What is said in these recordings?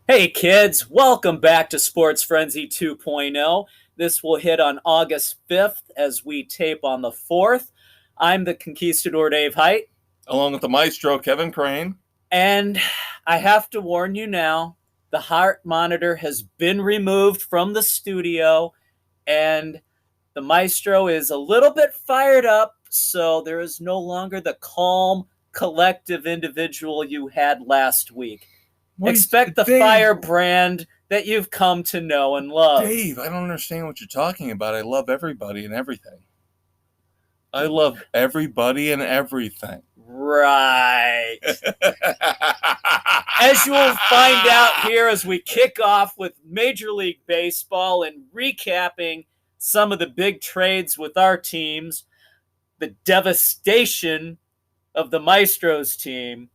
Hey kids, welcome back to Sports Frenzy 2.0. This will hit on August 5th as we tape on the 4th. I'm the Conquistador Dave Height. Along with the maestro, Kevin Crane. And I have to warn you now, the heart monitor has been removed from the studio and the maestro is a little bit fired up, so there is no longer the calm, collective individual you had last week. Expect the firebrand that you've come to know and love. Dave, I don't understand what you're talking about. I love everybody and everything. I love everybody and everything. Right. As you will find out here as we kick off with Major League Baseball and recapping some of the big trades with our teams, the devastation of the Maestro's team.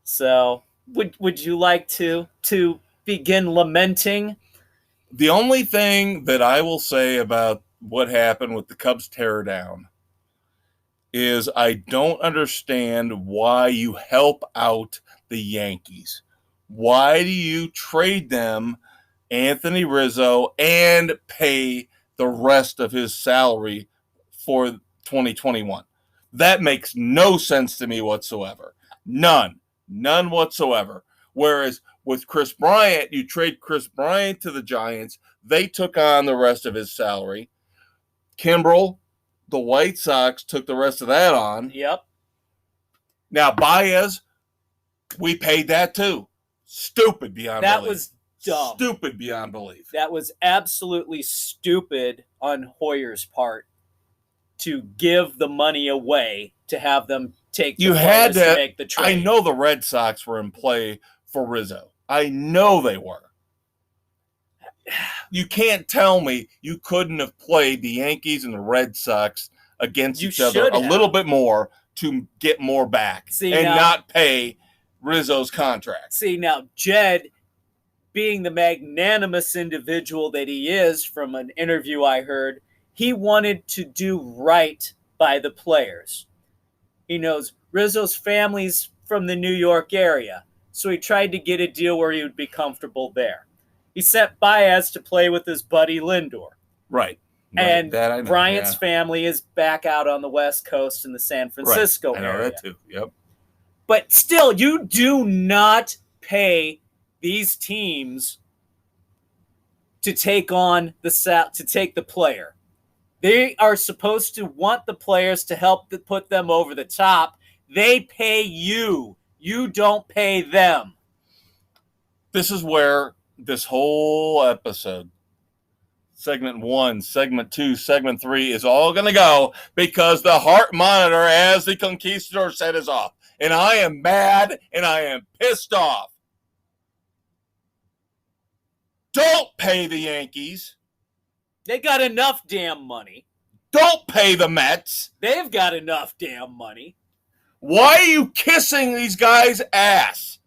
So, would you like to begin lamenting? The only thing that I will say about what happened with the Cubs tear down is I don't understand why you help out the Yankees. Why do you trade them Anthony Rizzo and pay the rest of his salary for 2021? That makes no sense to me whatsoever. None whatsoever. Whereas with Chris Bryant, you trade Chris Bryant to the Giants. They took on the rest of his salary. Kimbrel, the White Sox, took the rest of that on. Yep. Now, Baez, we paid that too. Stupid beyond belief. That was dumb. Stupid beyond belief. That was absolutely stupid on Hoyer's part to give the money away to have them take the players to make the trade. I know the Red Sox were in play for Rizzo. I know they were. You can't tell me you couldn't have played the Yankees and the Red Sox against each other a little bit more to get more back not pay Rizzo's contract. See, now, Jed, being the magnanimous individual that he is from an interview I heard, he wanted to do right by the players. He knows Rizzo's family's from the New York area, so he tried to get a deal where he would be comfortable there. He sent Baez to play with his buddy Lindor. Right. And Bryant's family is back out on the West Coast in the San Francisco area. I know that too. Yep. But still, you do not pay these teams to take the player. They are supposed to want the players to help put them over the top. They pay you. You don't pay them. This is where this whole episode, segment 1, segment 2, segment 3, is all going to go because the heart monitor, as the Conquistador said, is off. And I am mad and I am pissed off. Don't pay the Yankees. They got enough damn money. Don't pay the Mets. They've got enough damn money. Why are you kissing these guys' ass?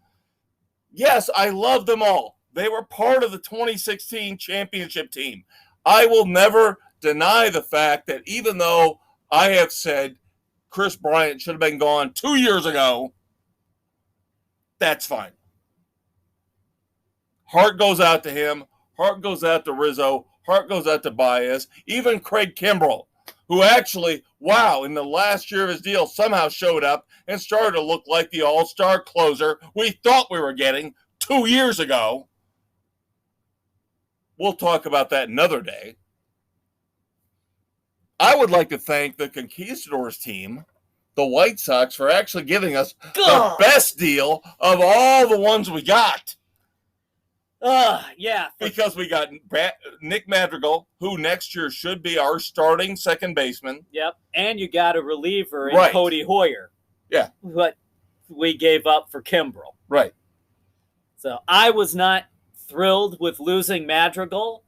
Yes, I love them all. They were part of the 2016 championship team. I will never deny the fact that even though I have said Chris Bryant should have been gone 2 years ago, that's fine. Heart goes out to him. Heart goes out to Rizzo. Heart goes out to Baez. Even Craig Kimbrel, who actually, in the last year of his deal, somehow showed up and started to look like the all-star closer we thought we were getting 2 years ago. We'll talk about that another day. I would like to thank the Conquistadors team, the White Sox, for actually giving us the best deal of all the ones we got. Yeah. Because we got Nick Madrigal, who next year should be our starting second baseman. Yep. And you got a reliever in Cody Hoyer. Yeah. What we gave up for Kimbrel. Right. So I was not thrilled with losing Madrigal,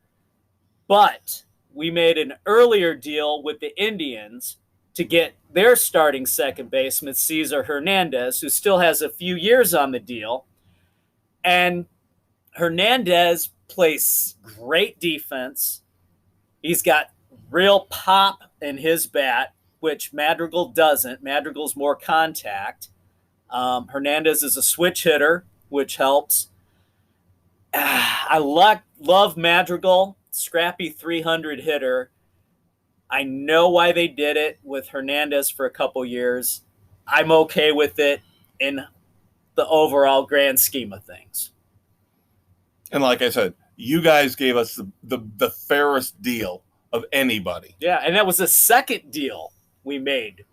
but we made an earlier deal with the Indians to get their starting second baseman, Cesar Hernandez, who still has a few years on the deal. And Hernandez plays great defense. He's got real pop in his bat, which Madrigal doesn't. Madrigal's more contact. Hernandez is a switch hitter, which helps. I love Madrigal, scrappy 300 hitter. I know why they did it with Hernandez for a couple years. I'm okay with it in the overall grand scheme of things. And like I said, you guys gave us the fairest deal of anybody. Yeah, and that was the second deal we made,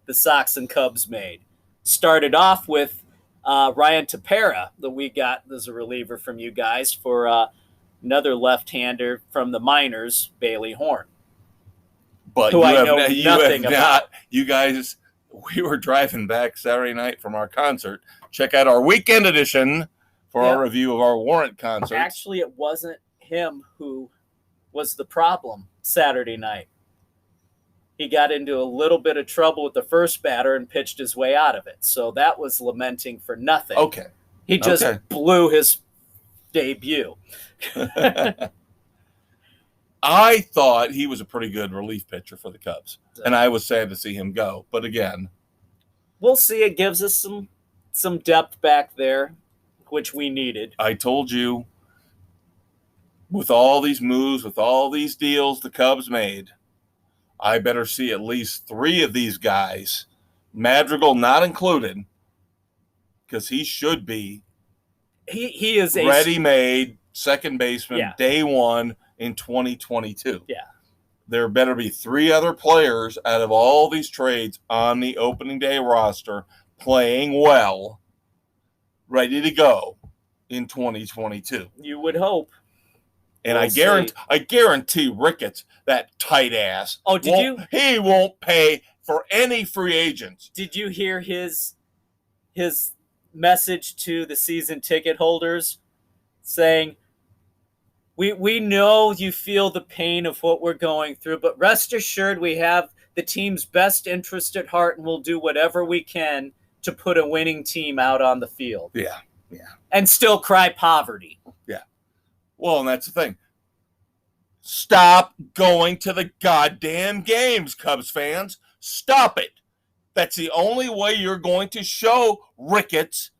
the Sox and Cubs made. Started off with Ryan Tepera that we got as a reliever from you guys for another left-hander from the minors, Bailey Horn. But who you I have, know you nothing have about. not. You guys, we were driving back Saturday night from our concert. Check out our weekend edition for our review of our Warrant concert. Actually, it wasn't him who was the problem Saturday night. He got into a little bit of trouble with the first batter and pitched his way out of it. So that was lamenting for nothing. Okay. He just blew his debut. I thought he was a pretty good relief pitcher for the Cubs, and I was sad to see him go. But again, we'll see. It gives us some depth back there, which we needed. I told you, with all these moves, with all these deals the Cubs made, I better see at least 3 of these guys, Madrigal not included, because he should be. He is a ready-made second baseman day one in 2022. Yeah. There better be 3 other players out of all these trades on the opening day roster playing well, ready to go in 2022. You would hope. And I guarantee Ricketts, that tight ass. Oh, he won't pay for any free agents. Did you hear his message to the season ticket holders saying, We know you feel the pain of what we're going through, but rest assured we have the team's best interest at heart and we'll do whatever we can to put a winning team out on the field. Yeah. And still cry poverty. Yeah. Well, and that's the thing. Stop going to the goddamn games, Cubs fans. Stop it. That's the only way you're going to show Ricketts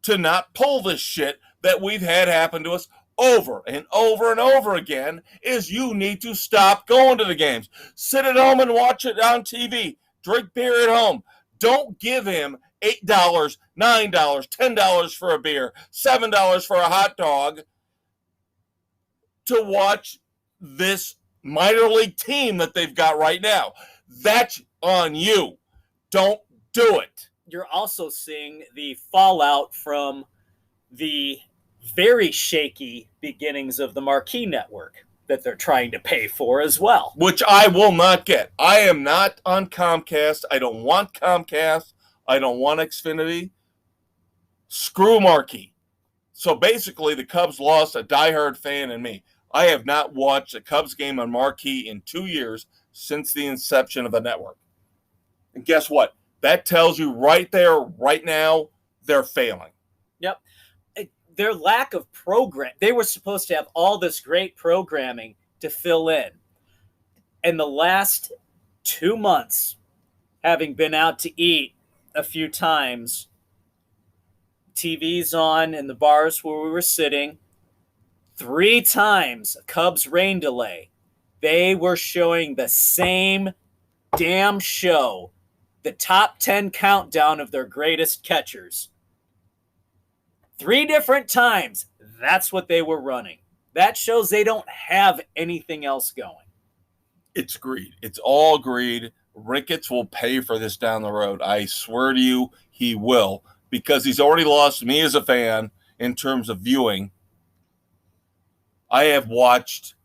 to not pull this shit that we've had happen to us over and over and over again, is you need to stop going to the games. Sit at home and watch it on TV. Drink beer at home. Don't give him $8, $9, $10 for a beer, $7 for a hot dog to watch this minor league team that they've got right now. That's on you. Don't do it. You're also seeing the fallout from the very shaky beginnings of the Marquee Network that they're trying to pay for as well. Which I will not get. I am not on Comcast. I don't want Comcast. I don't want Xfinity. Screw Marquee. So basically, the Cubs lost a diehard fan in me. I have not watched a Cubs game on Marquee in 2 years since the inception of the network. And guess what? That tells you right there, right now, they're failing. Yep. Their lack of program. They were supposed to have all this great programming to fill in. And the last 2 months, having been out to eat a few times, TV's on in the bars where we were sitting, 3 times a Cubs rain delay. They were showing the same damn show, the top 10 countdown of their greatest catchers. 3 different times, that's what they were running. That shows they don't have anything else going. It's greed. It's all greed. Ricketts will pay for this down the road. I swear to you, he will, because he's already lost me as a fan in terms of viewing. I have watched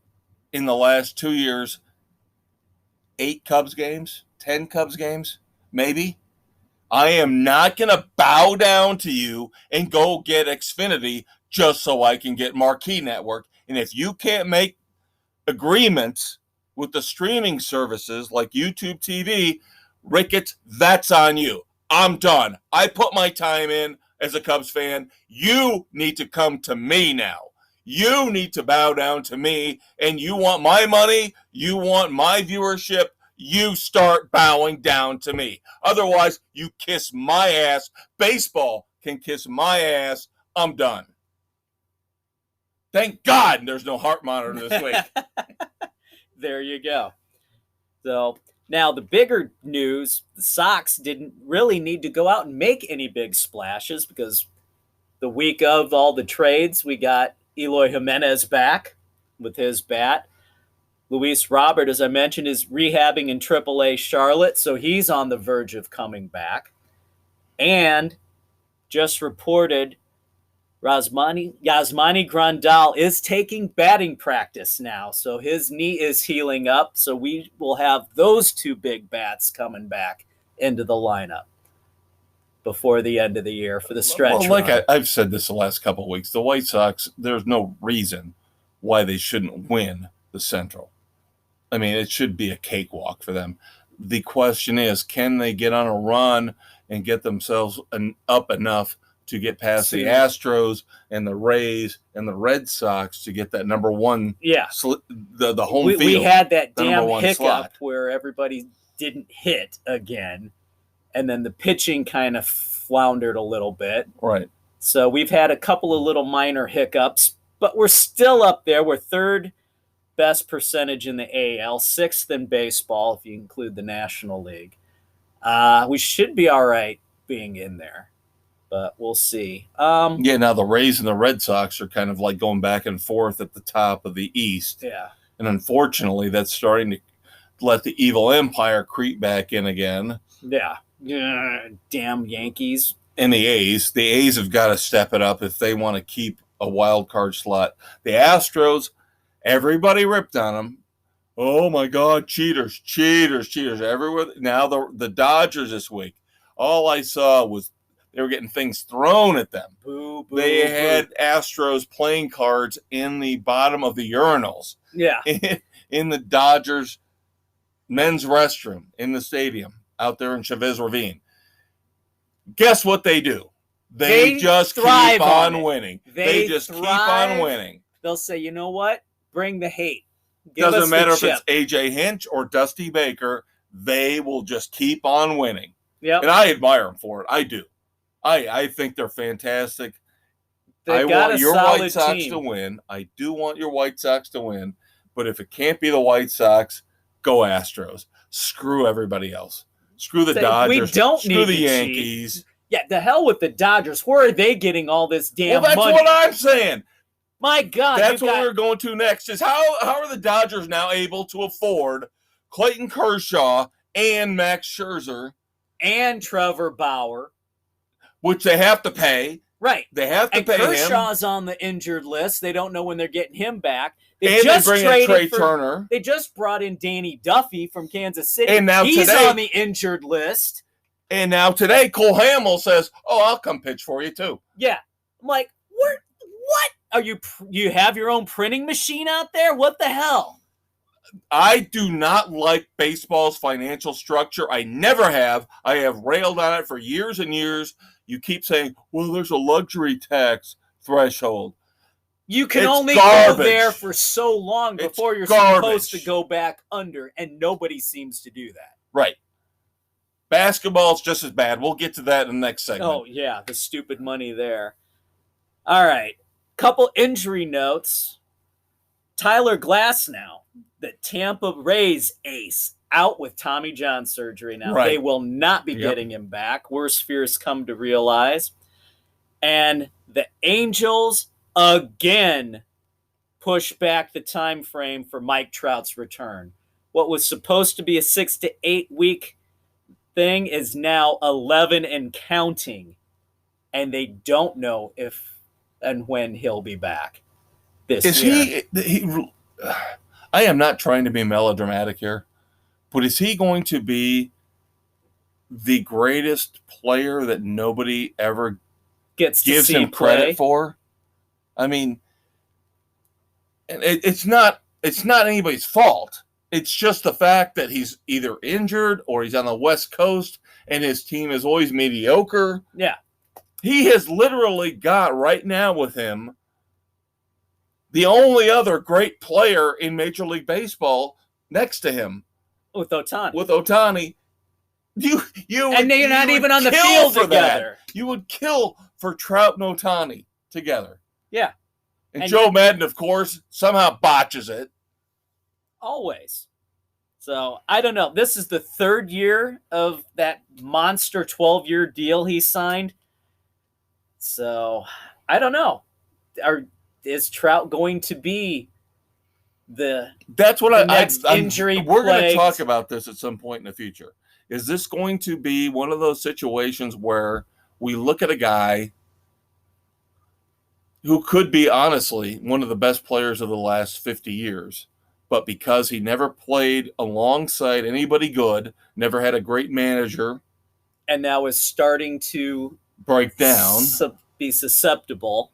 in the last 2 years 8 Cubs games, 10 Cubs games, maybe. I am not going to bow down to you and go get Xfinity just so I can get Marquee Network. And if you can't make agreements with the streaming services like YouTube TV, Ricketts, that's on you. I'm done. I put my time in as a Cubs fan. You need to come to me now. You need to bow down to me, and you want my money, you want my viewership, you start bowing down to me. Otherwise, you kiss my ass. Baseball can kiss my ass. I'm done. Thank God there's no heart monitor this week. There you go. So now the bigger news, the Sox didn't really need to go out and make any big splashes because the week of all the trades, we got Eloy Jimenez back with his bat. Luis Robert, as I mentioned, is rehabbing in AAA Charlotte, so he's on the verge of coming back. And just reported Yasmani Grandal is taking batting practice now, so his knee is healing up, so we will have those two big bats coming back into the lineup before the end of the year for the stretch Well, like run. I've said this the last couple of weeks, the White Sox, there's no reason why they shouldn't win the Central. I mean, it should be a cakewalk for them. The question is, can they get on a run and get themselves up enough to get past the Astros and the Rays and the Red Sox to get that number one, the home field. We had that damn hiccup slot where everybody didn't hit again, and then the pitching kind of floundered a little bit. Right. So we've had a couple of little minor hiccups, but we're still up there. We're third best percentage in the AL, sixth in baseball if you include the National League. We should be all right being in there, but we'll see. Now the Rays and the Red Sox are kind of like going back and forth at the top of the East. Yeah. And unfortunately, that's starting to let the evil empire creep back in again. Yeah. Damn Yankees. And the A's have got to step it up if they want to keep a wild card slot. The Astros, everybody ripped on them. Oh my God, cheaters everywhere. Now the Dodgers this week, all I saw was they were getting things thrown at them. Boo, boo, they boo. had Astros playing cards in the bottom of the urinals. Yeah. In the Dodgers men's restroom in the stadium out there in Chavez Ravine. Guess what they do? They just keep on winning. They just keep on winning. They'll say, you know what? Bring the hate. Doesn't matter if it's A.J. Hinch or Dusty Baker. They will just keep on winning. Yep. And I admire them for it. I do. I think they're fantastic. I want your White Sox to win. I do want your White Sox to win. But if it can't be the White Sox, go Astros. Screw everybody else. Screw the Dodgers. We don't Screw the Yankees. Yeah, the hell with the Dodgers. Where are they getting all this damn money? Well, that's what I'm saying. My God. That's what we're going to next is how are the Dodgers now able to afford Clayton Kershaw and Max Scherzer and Trevor Bauer, which they have to pay. Right. They have to pay him. Kershaw's on the injured list. They don't know when they're getting him back. They bring in Trey Turner. They just brought in Danny Duffy from Kansas City. And now he's on the injured list. And now today, Cole Hamels says, "Oh, I'll come pitch for you too." Yeah. I'm like, what? Are you have your own printing machine out there? What the hell? I do not like baseball's financial structure. I never have. I have railed on it for years and years. You keep saying, well, there's a luxury tax threshold. You can only go there for so long before you're supposed to go back under, and nobody seems to do that. Right. Basketball's just as bad. We'll get to that in the next segment. Oh, yeah, the stupid money there. All right. Couple injury notes. Tyler Glasnow, the Tampa Rays ace, out with Tommy John surgery now. Right. They will not be getting him back. Worst fears come to realize. And the Angels again push back the time frame for Mike Trout's return. What was supposed to be a 6 to 8 week thing is now 11 and counting. And they don't know if and when he'll be back this year. I am not trying to be melodramatic here, but is he going to be the greatest player that nobody ever gives him credit for? I mean, it's not anybody's fault. It's just the fact that he's either injured or he's on the West Coast and his team is always mediocre. Yeah. He has literally got right now with him the only other great player in Major League Baseball next to him. With Ohtani. And they're not even on the field together. You would kill for Trout and Ohtani together. Yeah. And Joe Madden, of course, somehow botches it. Always. So, I don't know. This is the third year of that monster 12-year deal he signed. So, I don't know. Is Trout going to be That's what next injury? We're going to talk about this at some point in the future. Is this going to be one of those situations where we look at a guy who could be, honestly, one of the best players of the last 50 years, but because he never played alongside anybody good, never had a great manager, and now is starting to break down, be susceptible.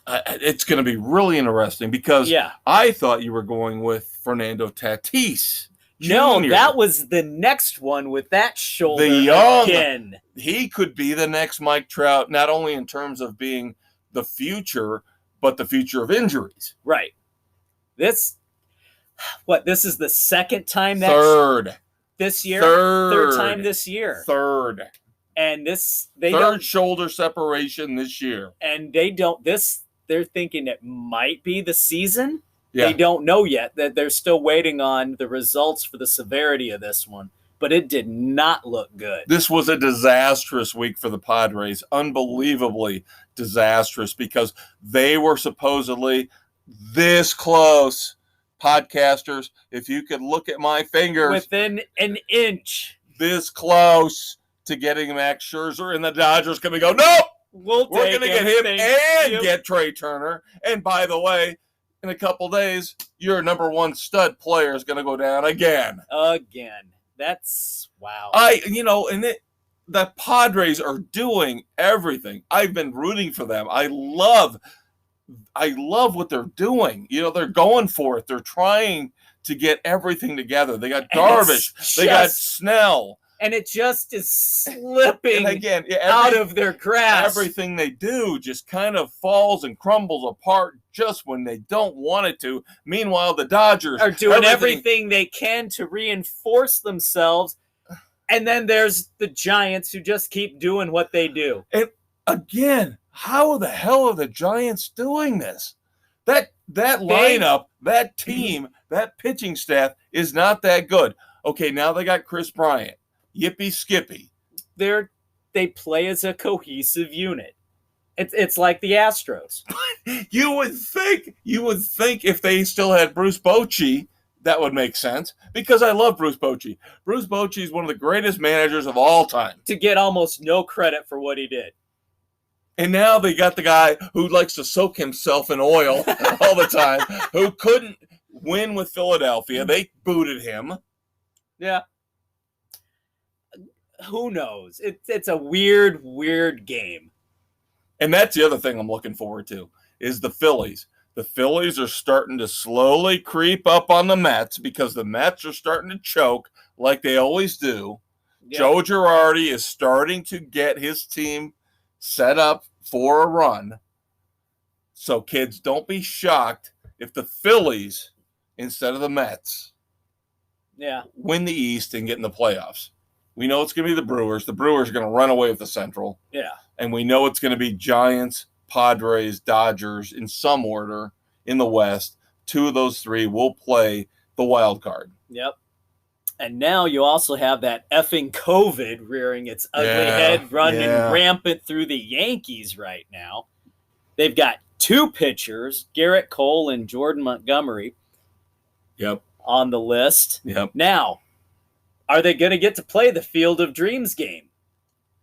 It's going to be really interesting because I thought you were going with Fernando Tatis. Jr. No, that was the next one with that shoulder again. He could be the next Mike Trout, not only in terms of being the future, but the future of injuries. Right. This is the second time this year? Third time this year. Third. And third shoulder separation this year. And they're thinking it might be the season. Yeah. They don't know yet. That they're still waiting on the results for the severity of this one. But it did not look good. This was a disastrous week for the Padres. Unbelievably disastrous because they were supposedly this close. Podcasters, if you could look at my fingers. Within an inch. This close to getting Max Scherzer, and the Dodgers going to go, no! We're going to get him and get Trey Turner. And by the way, in a couple days, your number one stud player is going to go down again. That's wow. The Padres are doing everything. I've been rooting for them. I love what they're doing. They're going for it. They're trying to get everything together. They got Darvish. They got Snell. And it just is slipping out of their grasp. Everything they do just kind of falls and crumbles apart just when they don't want it to. Meanwhile, the Dodgers are doing everything they can to reinforce themselves. And then there's the Giants who just keep doing what they do. And again, how the hell are the Giants doing this? That lineup, that team, that pitching staff is not that good. Okay, now they got Chris Bryant. Yippee skippy. They play as a cohesive unit. It's like the Astros. You would think if they still had Bruce Bochy, that would make sense. Because I love Bruce Bochy. Bruce Bochy is one of the greatest managers of all time. To get almost no credit for what he did. And now they got the guy who likes to soak himself in oil all the time, who couldn't win with Philadelphia. They booted him. Yeah. Who knows? It's a weird game. And that's the other thing I'm looking forward to is the Phillies. The Phillies are starting to slowly creep up on the Mets because the Mets are starting to choke like they always do. Yeah. Joe Girardi is starting to get his team set up for a run. So, kids, don't be shocked if the Phillies, instead of the Mets, win the East and get in the playoffs. We know it's going to be the Brewers. The Brewers are going to run away with the Central. Yeah. And we know it's going to be Giants, Padres, Dodgers in some order in the West. Two of those three will play the wild card. Yep. And now you also have that effing COVID rearing its ugly head, running rampant through the Yankees right now. They've got two pitchers, Garrett Cole and Jordan Montgomery, on the list. Yep. Now, are they going to get to play the Field of Dreams game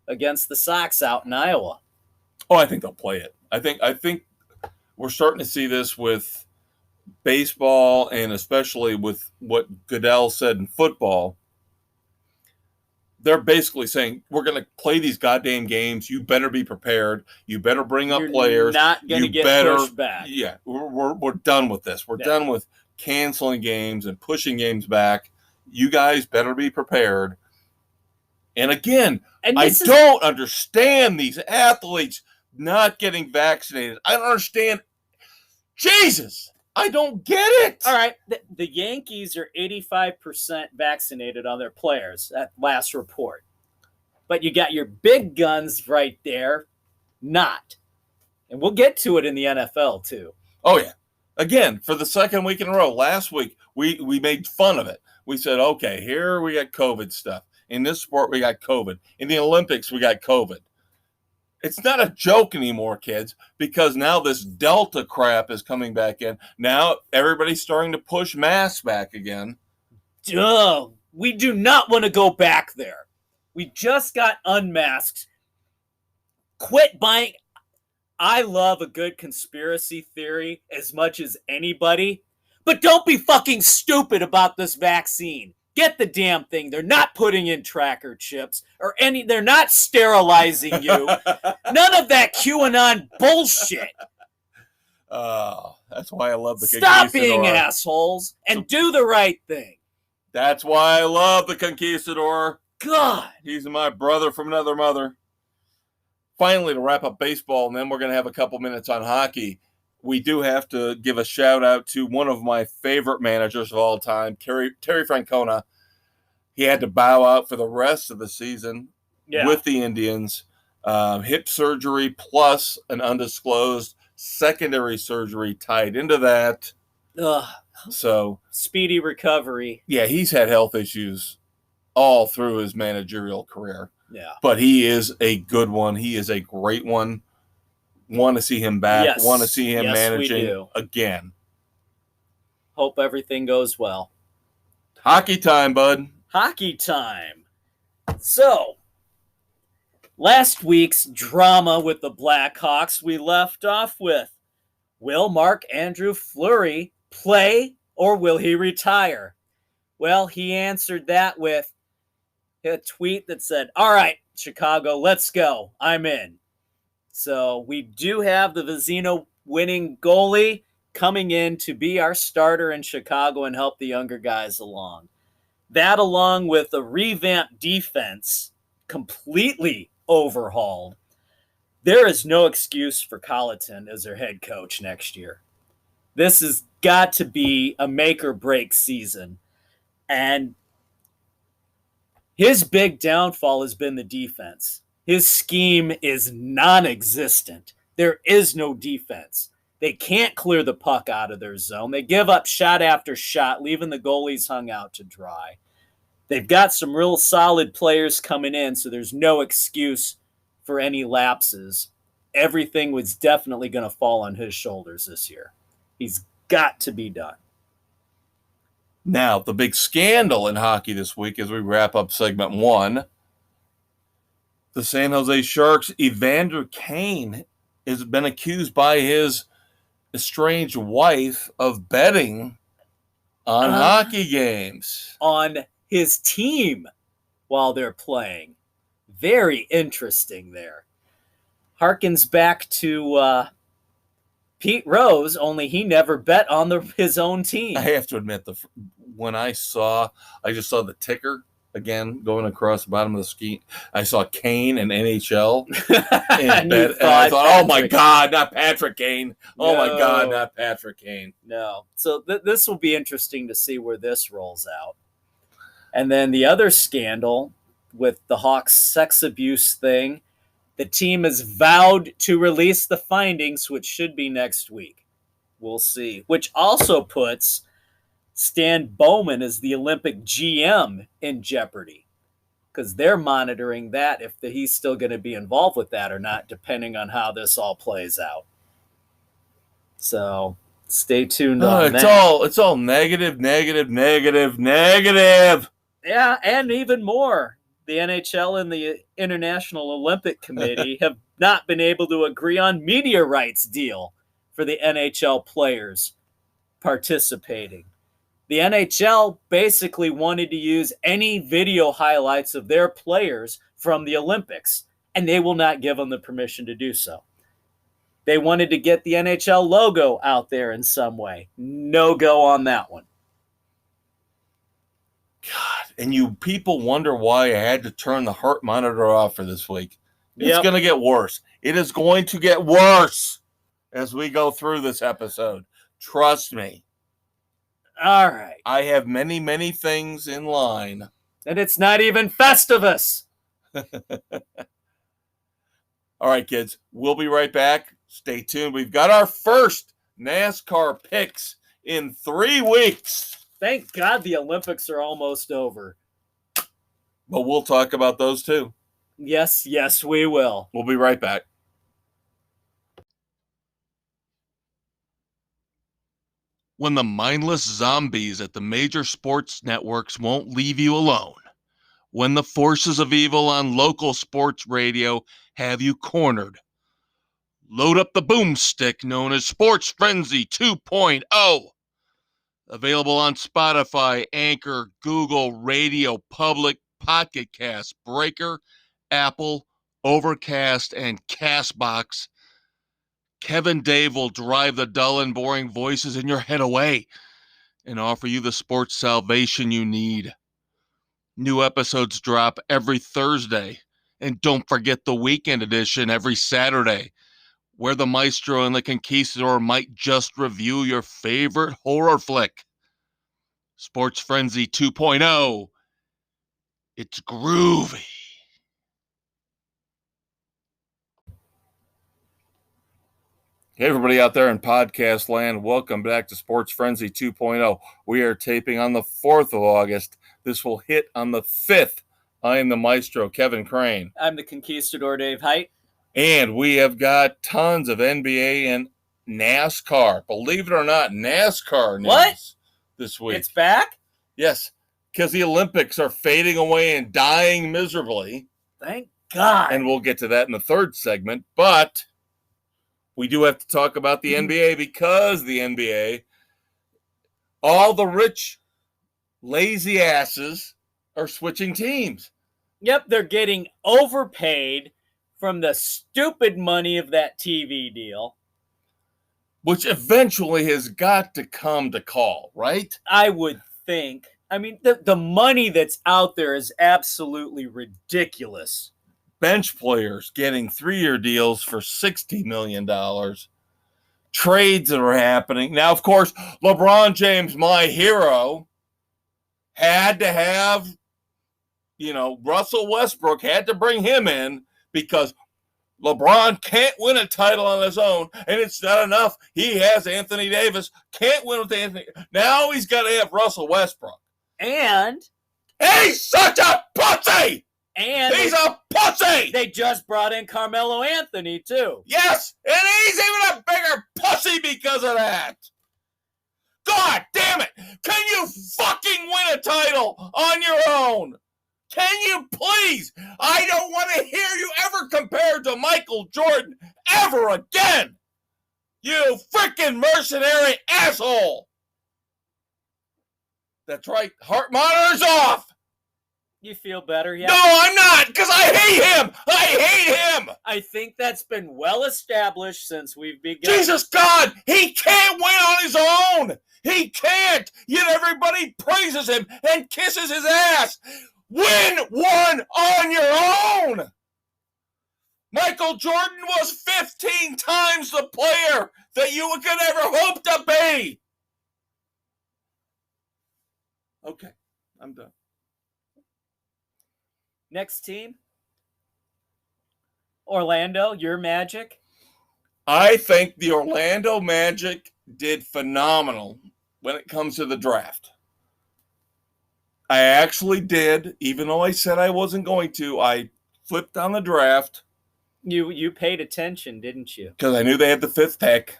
against the Sox out in Iowa? Oh, I think they'll play it. I think we're starting to see this with baseball and especially with what Goodell said in football. They're basically saying, we're going to play these goddamn games. You better be prepared. You better bring up players. You're not going to get pushed back. Yeah, we're done with this. We're done with canceling games and pushing games back. You guys better be prepared. And again, I don't understand these athletes not getting vaccinated. I don't understand. Jesus, I don't get it. All right, the Yankees are 85% vaccinated on their players at last report. But you got your big guns right there, not. And we'll get to it in the NFL, too. Oh, yeah. Again, for the second week in a row, last week, we made fun of it. We said, okay, here we got COVID stuff. In this sport, we got COVID. In the Olympics, we got COVID. It's not a joke anymore, kids, because now this Delta crap is coming back in. Now everybody's starting to push masks back again. Duh. We do not want to go back there. We just got unmasked. Quit buying. I love a good conspiracy theory as much as anybody, but don't be fucking stupid about this vaccine. Get the damn thing. They're not putting in tracker chips or they're not sterilizing you. None of that QAnon bullshit. That's why I love the Stop being assholes and do the right thing. That's why I love the Conquistador. God. He's my brother from another mother. Finally, to wrap up baseball, and then we're going to have a couple minutes on hockey, we do have to give a shout-out to one of my favorite managers of all time, Terry Francona. He had to bow out for the rest of the season with the Indians. Hip surgery plus an undisclosed secondary surgery tied into that. So speedy recovery. Yeah, he's had health issues all through his managerial career. Yeah. But he is a good one. He is a great one. Want to see him back. Yes. Want to see him Yes, managing again. Hope everything goes well. Hockey time, bud. Hockey time. So, last week's drama with the Blackhawks, we left off with, will Marc-Andre Fleury play or will he retire? Well, he answered that with a tweet that said, all right, Chicago, let's go. I'm in. So we do have the Vezina winning goalie coming in to be our starter in Chicago and help the younger guys along. That, along with a revamped defense, completely overhauled. There is no excuse for Colleton as their head coach next year. This has got to be a make or break season. And his big downfall has been the defense. His scheme is non-existent. There is no defense. They can't clear the puck out of their zone. They give up shot after shot, leaving the goalies hung out to dry. They've got some real solid players coming in, so there's no excuse for any lapses. Everything was definitely going to fall on his shoulders this year. He's got to be done. Now, the big scandal in hockey this week as we wrap up segment 1, the San Jose Sharks' Evander Kane has been accused by his estranged wife of betting on hockey games. On his team while they're playing. Very interesting there. Harkens back to Pete Rose, only he never bet on his own team. I have to admit, when I just saw the ticker again going across the bottom of the ski, I saw Kane and NHL. and I thought, oh my God, not Patrick Kane. Oh my God, not Patrick Kane. No. So this will be interesting to see where this rolls out. And then the other scandal with the Hawks sex abuse thing, the team has vowed to release the findings, which should be next week. We'll see. Which also puts Stan Bowman as the Olympic GM in jeopardy, because they're monitoring that if he's still going to be involved with that or not, depending on how this all plays out. So stay tuned on that. It's all negative. Yeah, and even more. The NHL and the International Olympic Committee have not been able to agree on media rights deal for the NHL players participating. The NHL basically wanted to use any video highlights of their players from the Olympics, and they will not give them the permission to do so. They wanted to get the NHL logo out there in some way. No go on that one. God, and you people wonder why I had to turn the heart monitor off for this week. It's going to get worse. It is going to get worse as we go through this episode. Trust me. All right. I have many, many things in line. And it's not even Festivus. All right, kids. We'll be right back Stay tuned. We've got our first NASCAR picks in 3 weeks. Thank God the Olympics are almost over. But we'll talk about those too. Yes, we will. We'll be right back. When the mindless zombies at the major sports networks won't leave you alone. When the forces of evil on local sports radio have you cornered. Load up the boomstick known as Sports Frenzy 2.0. Available on Spotify, Anchor, Google, Radio Public, Pocket Cast, Breaker, Apple, Overcast, and CastBox. Kevin Dave will drive the dull and boring voices in your head away and offer you the sports salvation you need. New episodes drop every Thursday. And don't forget the weekend edition every Saturday, where the maestro and the conquistador might just review your favorite horror flick. Sports Frenzy 2.0. It's groovy. Hey, everybody out there in podcast land. Welcome back to Sports Frenzy 2.0. We are taping on the 4th of August. This will hit on the 5th. I am the maestro, Kevin Crane. I'm the conquistador, Dave Height. And we have got tons of NBA and NASCAR. Believe it or not, NASCAR news this week. It's back? Yes, because the Olympics are fading away and dying miserably. Thank God. And we'll get to that in the third segment. But we do have to talk about the NBA because the NBA, all the rich, lazy asses are switching teams. Yep, they're getting overpaid from the stupid money of that TV deal. Which eventually has got to come to call, right? I would think. I mean, the money that's out there is absolutely ridiculous. Bench players getting 3-year deals for $60 million. Trades that are happening. Now, of course, LeBron James, my hero, had to have, Russell Westbrook had to bring him in because LeBron can't win a title on his own, and it's not enough. He has Anthony Davis, can't win with Anthony. Now he's got to have Russell Westbrook. And he's such a pussy! And he's a pussy! They just brought in Carmelo Anthony, too. Yes, and he's even a bigger pussy because of that. God damn it! Can you fucking win a title on your own? Can you please? I don't want to hear you ever compared to Michael Jordan ever again. You freaking mercenary asshole. That's right. Heart monitor's off. You feel better yet? No, I'm not, because I hate him. I hate him. I think that's been well established since we've begun. Jesus God, he can't win on his own. He can't. Yet everybody praises him and kisses his ass. Win one on your own. Michael Jordan was 15 times the player that you could ever hope to be. Okay, I'm done. Next team. Orlando, your Magic. I think the Orlando Magic did phenomenal when it comes to the draft. I actually did, even though I said I wasn't going to. I flipped on the draft. You paid attention, didn't you? Because I knew they had the 5th pick.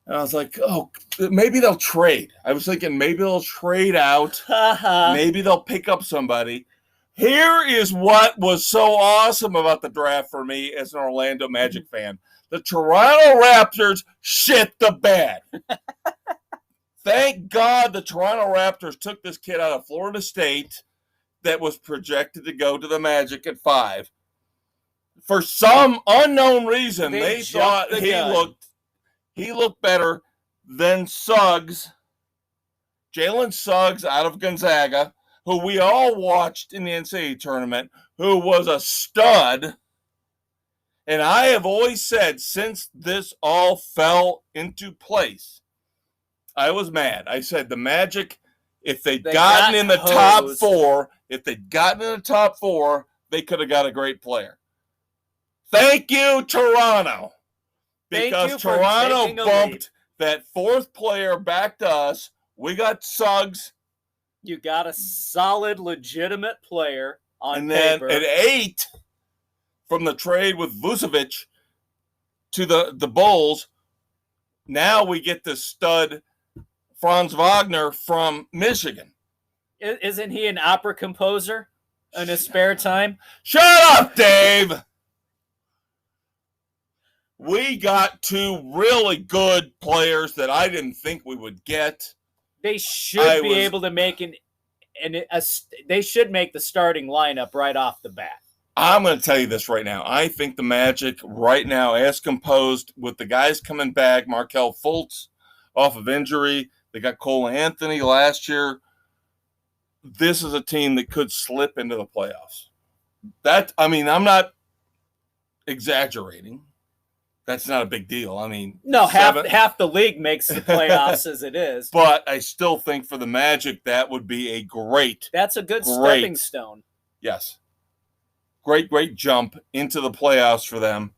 And I was like, oh, maybe they'll trade. I was thinking maybe they'll trade out. Maybe they'll pick up somebody. Here is what was so awesome about the draft for me as an Orlando Magic fan. The Toronto Raptors shit the bed. Thank God the Toronto Raptors took this kid out of Florida State that was projected to go to the Magic at 5. For some unknown reason, they thought he looked better than Suggs, Jalen Suggs out of Gonzaga, who we all watched in the NCAA tournament, who was a stud. And I have always said since this all fell into place, I was mad. I said the Magic, if they'd gotten in the top 4, they could have got a great player. Thank you, Toronto. Thank Because you for Toronto taking a bumped lead. that fourth player back to us. We got Suggs. You got a solid, legitimate player on And then paper. at 8 from the trade with Vucevic to the Bulls, now we get the stud Franz Wagner from Michigan. Isn't he an opera composer in his spare time? Shut up, Dave! We got 2 really good players that I didn't think we would get. They should be able to make they should make the starting lineup right off the bat. I'm going to tell you this right now. I think the Magic right now, as composed with the guys coming back, Markelle Fultz off of injury, they got Cole Anthony last year. This is a team that could slip into the playoffs. I'm not exaggerating. That's not a big deal. No, half the league makes the playoffs as it is. But I still think for the Magic, that would be a great. That's a good stepping stone. Yes. Great jump into the playoffs for them.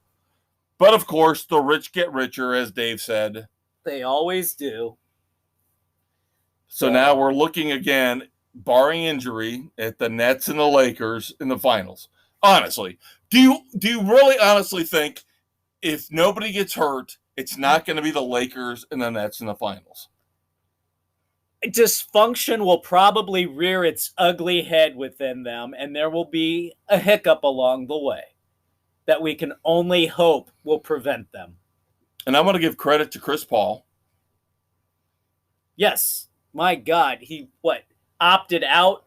But of course, the rich get richer, as Dave said. They always do. So now we're looking again, barring injury, at the Nets and the Lakers in the finals. Honestly, do you really honestly think if nobody gets hurt, it's not going to be the Lakers and the Nets in the finals? Dysfunction will probably rear its ugly head within them, and there will be a hiccup along the way that we can only hope will prevent them. And I'm going to give credit to Chris Paul. Yes, my God, he opted out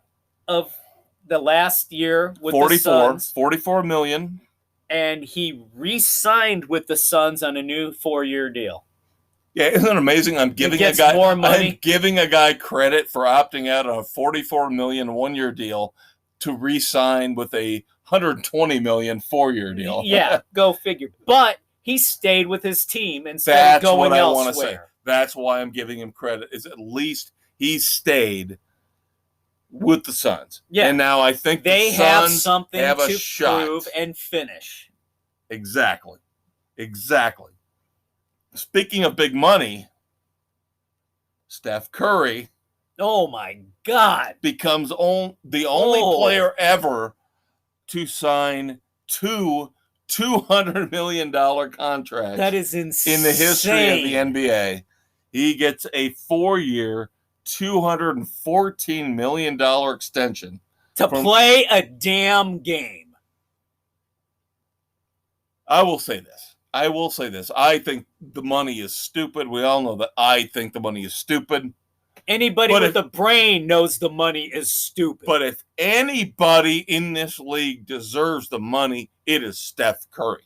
of the last year with the Suns. $44 million. And he re-signed with the Suns on a new 4-year deal. Yeah, isn't it amazing? I'm giving a guy credit for opting out of a $44 million 1-year deal to re-sign with a $120 million 4-year deal. Yeah, go figure. But he stayed with his team instead of going elsewhere. That's what I want to say. That's why I'm giving him credit. Is at least he stayed with the Suns. Yeah. And now I think they the have Suns something have to prove and finish. Exactly. Speaking of big money, Steph Curry, oh my God, becomes the only player ever to sign 2 $200 million contracts. That is insane. In the history of the NBA. He gets a 4-year, $214 million extension. To play a damn game. I will say this. I think the money is stupid. We all know that I think the money is stupid. Anybody with a brain knows the money is stupid. But if anybody in this league deserves the money, it is Steph Curry.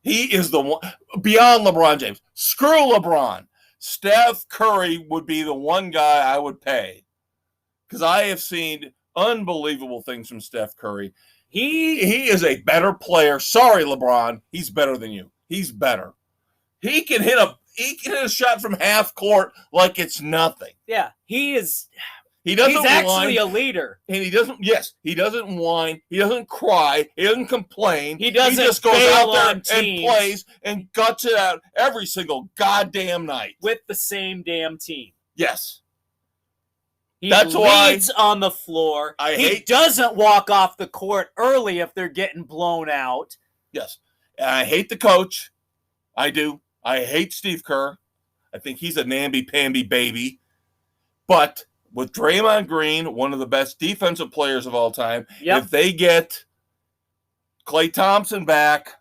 He is the one, beyond LeBron James. Screw LeBron. Steph Curry would be the one guy I would pay. Because I have seen unbelievable things from Steph Curry. He is a better player. Sorry, LeBron. He's better than you. He's better. He can hit a shot from half court like it's nothing. Yeah, he is. He's actually a leader. And he doesn't whine. He doesn't cry. He doesn't complain. He just goes out there and plays and guts it out every single goddamn night. With the same damn team. Yes. He leads on the floor. He doesn't walk off the court early if they're getting blown out. Yes. And I hate the coach. I do. I hate Steve Kerr. I think he's a namby-pamby baby. But with Draymond Green, one of the best defensive players of all time, if they get Klay Thompson back,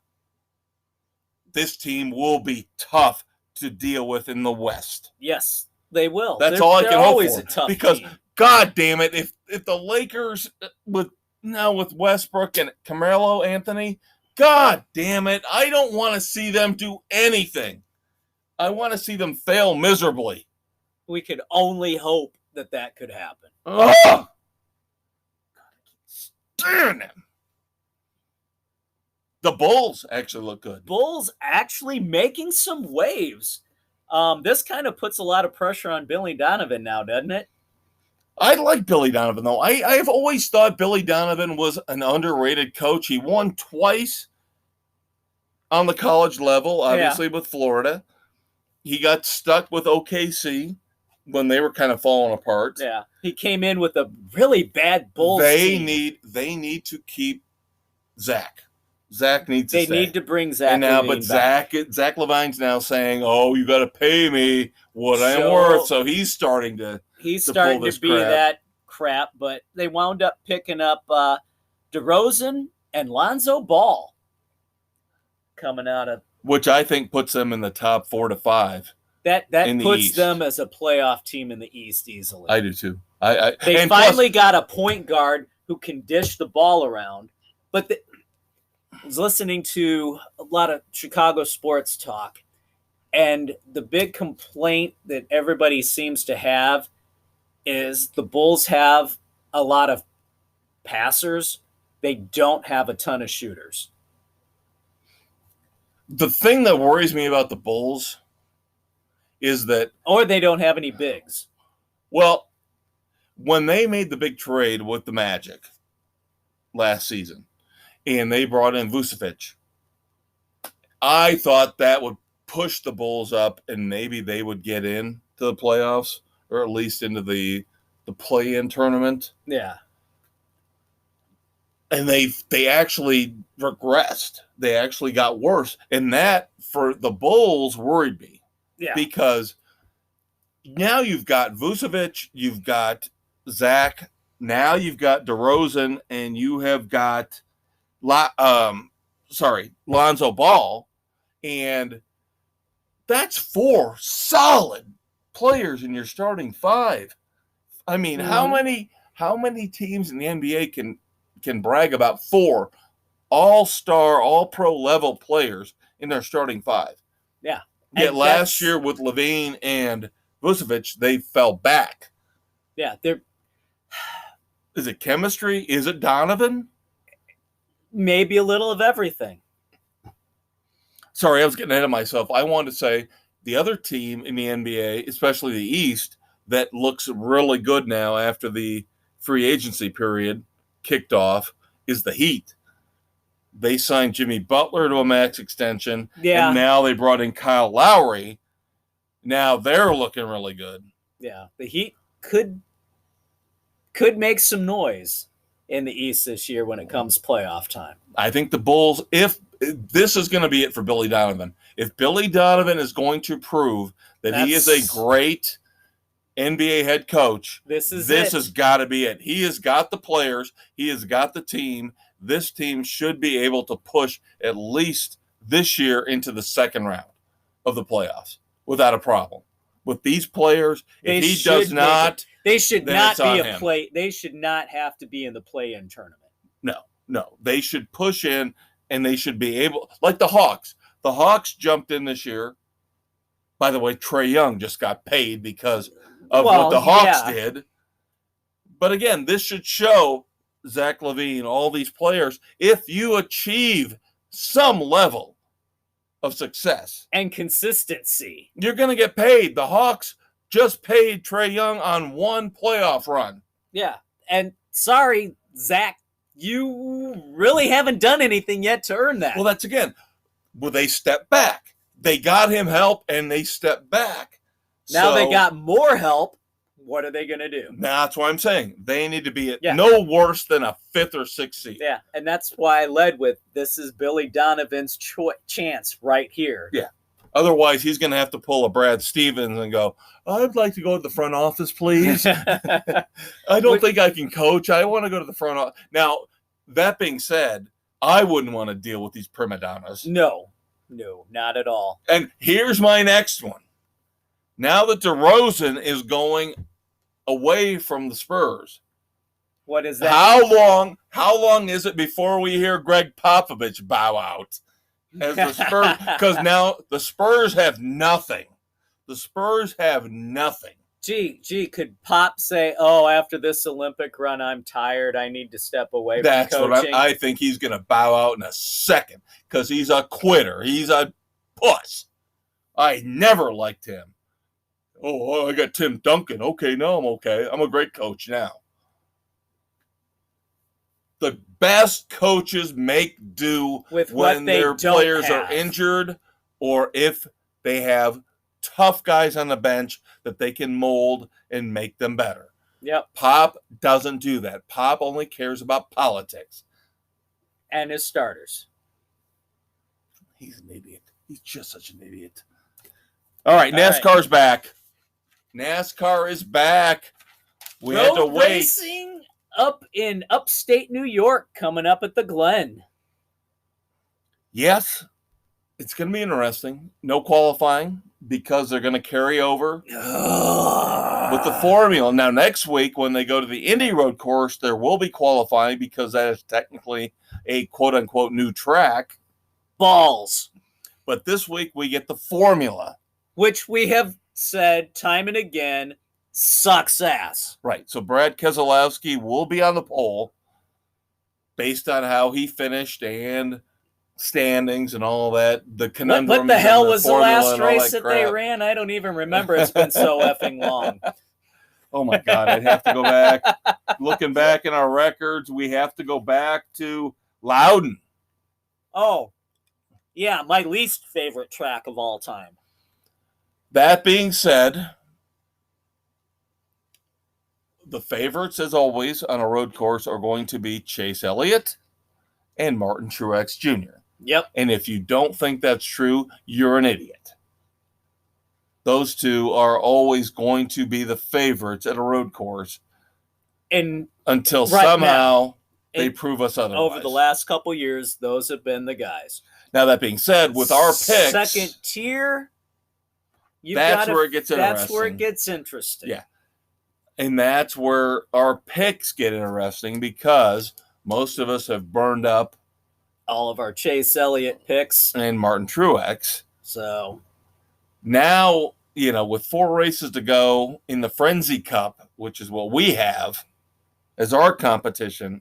this team will be tough to deal with in the West. Yes, they will. That's all I can hope for. A tough because, team. God damn it, if the Lakers with Westbrook and Carmelo Anthony, God damn it, I don't want to see them do anything. I want to see them fail miserably. We could only hope that could happen. Oh! God, I can't stand them. The Bulls actually look good. Bulls actually making some waves. This kind of puts a lot of pressure on Billy Donovan now, doesn't it? I like Billy Donovan, though. I've always thought Billy Donovan was an underrated coach. He won twice on the college level, obviously with Florida. He got stuck with OKC when they were kind of falling apart. Yeah, he came in with a really bad Bulls team. They need to keep Zach. Zach needs to They stay. need to bring Zach and now, Levine but back. Zach Levine's now saying, "Oh, you got to pay me what I'm worth." So he's starting to be crap. That crap. But they wound up picking up DeRozan and Lonzo Ball coming out of, which I think puts them in the top 4 to 5. That puts them as a playoff team in the East easily. I do too. They finally got a point guard who can dish the ball around. But I was listening to a lot of Chicago sports talk, and the big complaint that everybody seems to have is the Bulls have a lot of passers. They don't have a ton of shooters. The thing that worries me about the Bulls is that... Or they don't have any bigs. Well, when they made the big trade with the Magic last season, and they brought in Vucevic, I thought that would push the Bulls up and maybe they would get in to the playoffs, or at least into the play-in tournament. Yeah. And they actually regressed. They actually got worse. And that, for the Bulls, worried me. Yeah. Because now you've got Vucevic, you've got Zach, now you've got DeRozan, and you have got Lonzo Ball. And that's 4 solid players in your starting 5. I mean, how many teams in the NBA can brag about 4 all-star, all-pro level players in their starting 5? Yeah. Yet last year with Levine and Vucevic, they fell back. Yeah. Is it chemistry? Is it Donovan? Maybe a little of everything. Sorry, I was getting ahead of myself. I wanted to say the other team in the NBA, especially the East, that looks really good now after the free agency period kicked off is the Heat. They signed Jimmy Butler to a max extension, and now they brought in Kyle Lowry. Now they're looking really good. Yeah, the Heat could make some noise in the East this year when it comes playoff time. I think the Bulls, if this is going to be it for Billy Donovan, if Billy Donovan is going to prove that he is a great NBA head coach, this has got to be it. He has got the players. He has got the team. This team should be able to push at least this year into the second round of the playoffs without a problem. With these players, if he does not, they should not be a play. They should not have to be in the play-in tournament. No. They should push in, and they should be able, like the Hawks. The Hawks jumped in this year. By the way, Trae Young just got paid because of what the Hawks did. But again, this should show Zach Levine, all these players, if you achieve some level of success and consistency, you're going to get paid. The Hawks just paid Trae Young on one playoff run. Yeah. And sorry, Zach, you really haven't done anything yet to earn that. Well, that's again, they step back. They got him help, and they stepped back. Now they got more help. What are they going to do? That's what I'm saying. They need to be no worse than a 5th or 6th seed. Yeah, and that's why I led with this is Billy Donovan's chance right here. Yeah. Otherwise, he's going to have to pull a Brad Stevens and go, I'd like to go to the front office, please. I don't think I can coach. I want to go to the front office. Now, that being said, I wouldn't want to deal with these prima donnas. No, not at all. And here's my next one. Now that DeRozan is going away from the Spurs, what is that? How long is it before we hear Greg Popovich bow out as the Spurs? Because now the Spurs have nothing. The Spurs have nothing. Gee, could Pop say, "Oh, after this Olympic run, I'm tired. I need to step away from coaching"? That's what I think. He's going to bow out in a second because he's a quitter. He's a puss. I never liked him. Oh, I got Tim Duncan. Okay, no, I'm okay. I'm a great coach now. the best coaches make do with when their players have. are injured, or if they have tough guys on the bench that they can mold and make them better. Yep. Pop doesn't do that. Pop only cares about politics. And his starters. He's an idiot. He's just such an idiot. All right, NASCAR's back. NASCAR is back. We had to wait. Racing up in upstate New York coming up at the Glen. Yes, it's going to be interesting. No qualifying because they're going to carry over with the formula. Now, next week when they go to the Indy Road Course, there will be qualifying because that is technically a quote-unquote new track. Balls. But this week we get the formula. Which we have said time and again sucks ass. Right. So Brad Keselowski will be on the pole based on how he finished and standings and all that. The conundrum. What the hell was the last race that they ran? I don't even remember. It's been so effing long. Oh my God. I'd have to go back. Looking back in our records, we have to go back to Loudon. Oh, yeah. My least favorite track of all time. That being said, the favorites, as always, on a road course are going to be Chase Elliott and Martin Truex Jr. Yep. And if you don't think that's true, you're an idiot. Those two are always going to be the favorites at a road course until somehow they prove us otherwise. Over the last couple years, those have been the guys. Now, that being said, with our picks... Second tier... where it gets interesting. That's where it gets interesting. Yeah. And that's where our picks get interesting because most of us have burned up all of our Chase Elliott picks and Martin Truex. So now, with 4 races to go in the Frenzy Cup, which is what we have as our competition,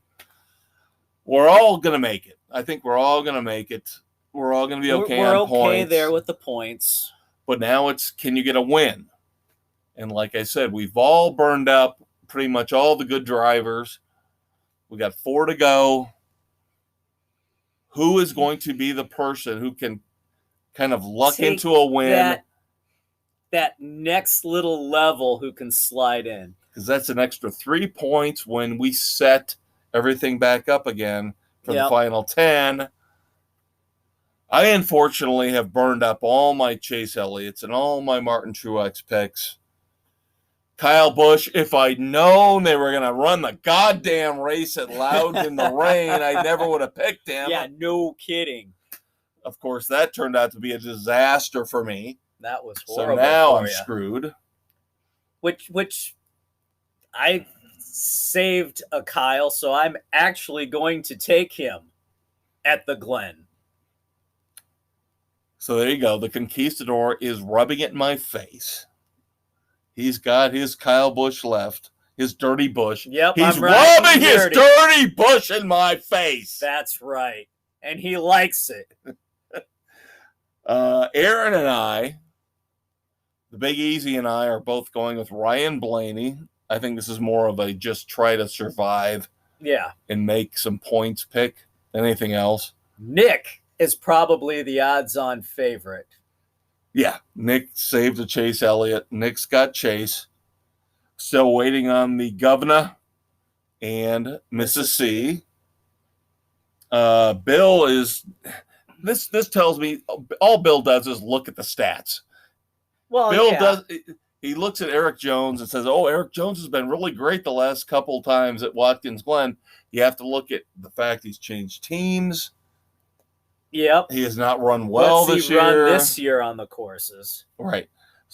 we're all going to make it. I think we're all going to make it. We're all going to be okay on points. We're okay there with the points. But now it's, can you get a win? And like I said, we've all burned up pretty much all the good drivers. We got 4 to go. Who is going to be the person who can kind of luck into a win? That next little level who can slide in. Because that's an extra 3 points when we set everything back up again for the final 10. I unfortunately have burned up all my Chase Elliott's and all my Martin Truex picks. Kyle Busch, if I'd known they were going to run the goddamn race at Loudon in the rain, I never would have picked him. Yeah, no kidding. Of course, that turned out to be a disaster for me. That was horrible. So now I'm screwed. Which I saved a Kyle, so I'm actually going to take him at the Glen. So there you go. The Conquistador is rubbing it in my face. He's got his Kyle Busch left, his dirty Busch. Yep, he's rubbing his dirty Busch in my face. That's right. And he likes it. Aaron and I, the Big Easy and I, are both going with Ryan Blaney. I think this is more of a just try to survive and make some points pick than anything else. Nick is probably the odds-on favorite. Yeah, Nick saved a Chase Elliott. Nick's got Chase. Still waiting on the governor and Mrs. C. Bill is... This tells me all Bill does is look at the stats. Well, Bill does... He looks at Eric Jones and says, oh, Eric Jones has been really great the last couple times at Watkins Glen. You have to look at the fact he's changed teams. Yep. He has not run well this year. Run this year on the courses. Right.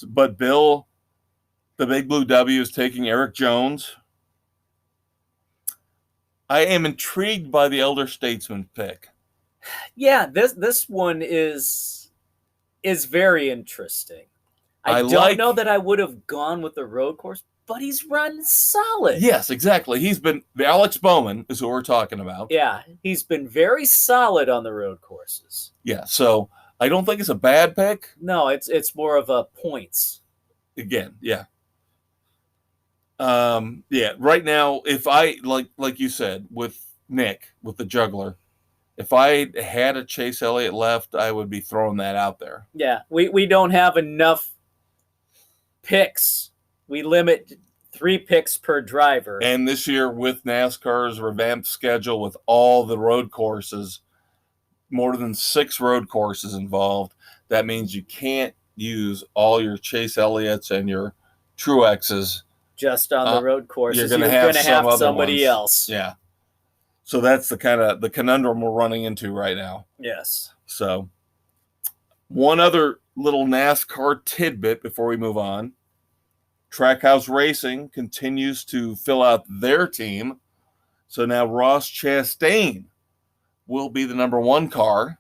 But Bill, the Big Blue W, is taking Eric Jones. I am intrigued by the Elder Statesman pick. Yeah, this one is very interesting. I don't know that I would have gone with the road course, but he's run solid. Yes, exactly. He's been Alex Bowman is who we're talking about. Yeah, he's been very solid on the road courses. Yeah, so I don't think it's a bad pick. No, it's more of a points. Again, yeah. Right now, if I like you said, with Nick with the juggler. If I had a Chase Elliott left, I would be throwing that out there. Yeah, we don't have enough picks. We limit 3 picks per driver. And this year, with NASCAR's revamped schedule, with all the road courses, more than 6 road courses involved, that means you can't use all your Chase Elliott's and your Truex's just on the road courses. You're going to have somebody else. Yeah. So that's the conundrum we're running into right now. Yes. So one other little NASCAR tidbit before we move on. Trackhouse Racing continues to fill out their team. So now Ross Chastain will be the number 1 car,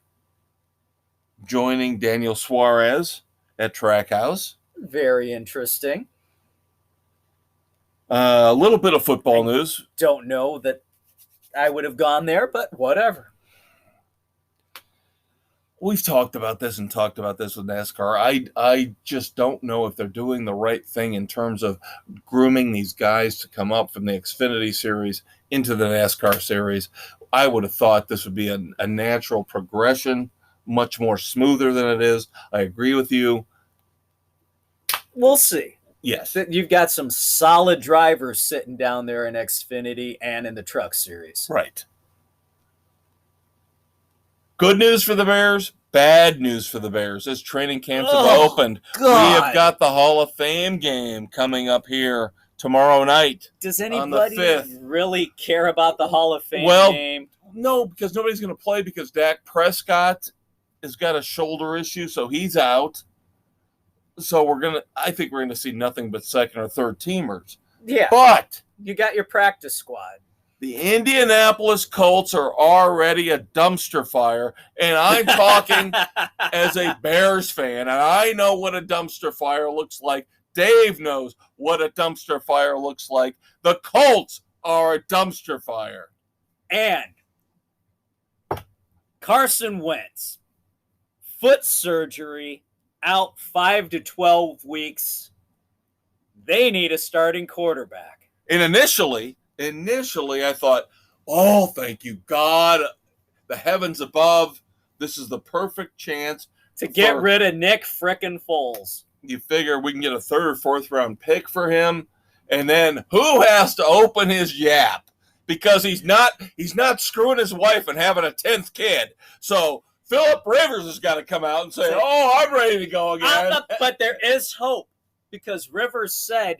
joining Daniel Suarez at Trackhouse. Very interesting. A little bit of football news. Don't know that I would have gone there, but whatever. We've talked about this with NASCAR. I just don't know if they're doing the right thing in terms of grooming these guys to come up from the Xfinity Series into the NASCAR Series. I would have thought this would be a natural progression, much more smoother than it is. I agree with you. We'll see. Yes. You've got some solid drivers sitting down there in Xfinity and in the Truck Series. Right. Good news for the Bears, bad news for the Bears. As training camps have opened, we have got the Hall of Fame game coming up here tomorrow night. Does anybody really care about the Hall of Fame game? No, because nobody's going to play because Dak Prescott has got a shoulder issue, so he's out. So I think we're going to see nothing but second or third teamers. Yeah. But you got your practice squad. The Indianapolis Colts are already a dumpster fire, and I'm talking as a Bears fan, and I know what a dumpster fire looks like. Dave knows what a dumpster fire looks like. The Colts are a dumpster fire. And Carson Wentz, foot surgery, out 5 to 12 weeks. They need a starting quarterback. And initially, I thought, oh, thank you, God, the heavens above. This is the perfect chance to get rid of Nick frickin' Foles. You figure we can get a 3rd or 4th round pick for him. And then who has to open his yap? Because he's not screwing his wife and having a 10th kid. So Philip Rivers has got to come out and say, oh, I'm ready to go again. But there is hope, because Rivers said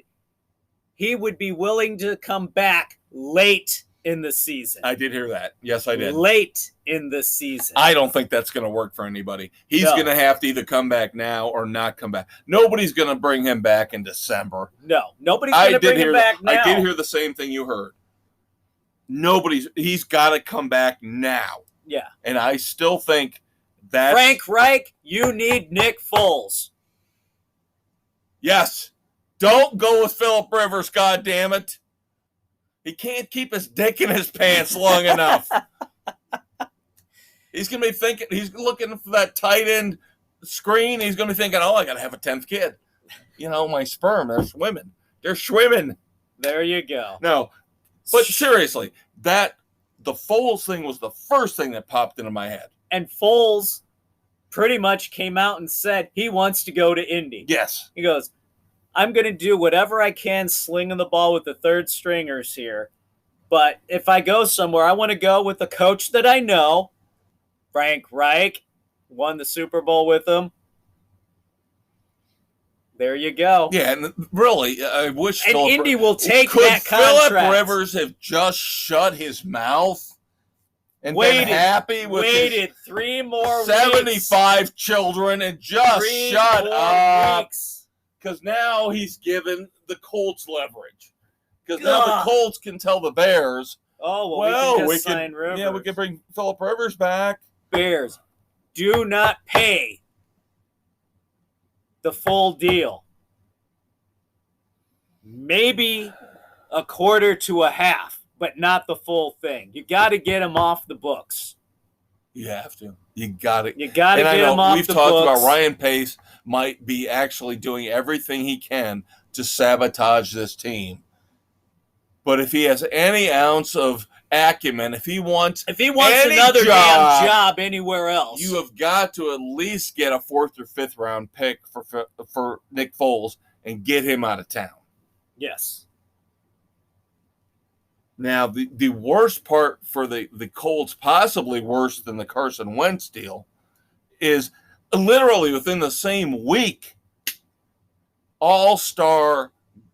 he would be willing to come back late in the season. I did hear that. Yes, I did. Late in the season. I don't think that's going to work for anybody. He's going to have to either come back now or not come back. Nobody's going to bring him back in December. No, nobody's going to bring him back now. I did hear the same thing you heard. He's got to come back now. Yeah. And I still think that Frank Reich, you need Nick Foles. Yes. Don't go with Philip Rivers, goddammit. He can't keep his dick in his pants long enough. He's going to be thinking, he's looking for that tight end screen. He's going to be thinking, oh, I got to have a 10th kid. You know, my sperm, they're swimming. There you go. No, but seriously, the Foles thing was the first thing that popped into my head. And Foles pretty much came out and said he wants to go to Indy. Yes. He goes, I'm going to do whatever I can slinging the ball with the third stringers here. But if I go somewhere, I want to go with a coach that I know. Frank Reich won the Super Bowl with him. There you go. Yeah, and really, I wish Indy will take that contract. Philip Rivers have just shut his mouth and been happy with waited 3 more 75 weeks. Children and just shut up. Weeks. Because now he's given the Colts leverage. Because now the Colts can tell the Bears, oh, well, we can sign Rivers. Yeah, we can bring Philip Rivers back. Bears, do not pay the full deal. Maybe a quarter to a half, but not the full thing. You got to get him off the books. You have to. You got to. You got to get him off the books. We've talked about Ryan Pace might be actually doing everything he can to sabotage this team. But if he has any ounce of acumen, if he wants another damn job anywhere else, you have got to at least get a 4th or 5th round pick for Nick Foles and get him out of town. Yes. Now, the worst part for the Colts, possibly worse than the Carson Wentz deal, is literally within the same week, all-star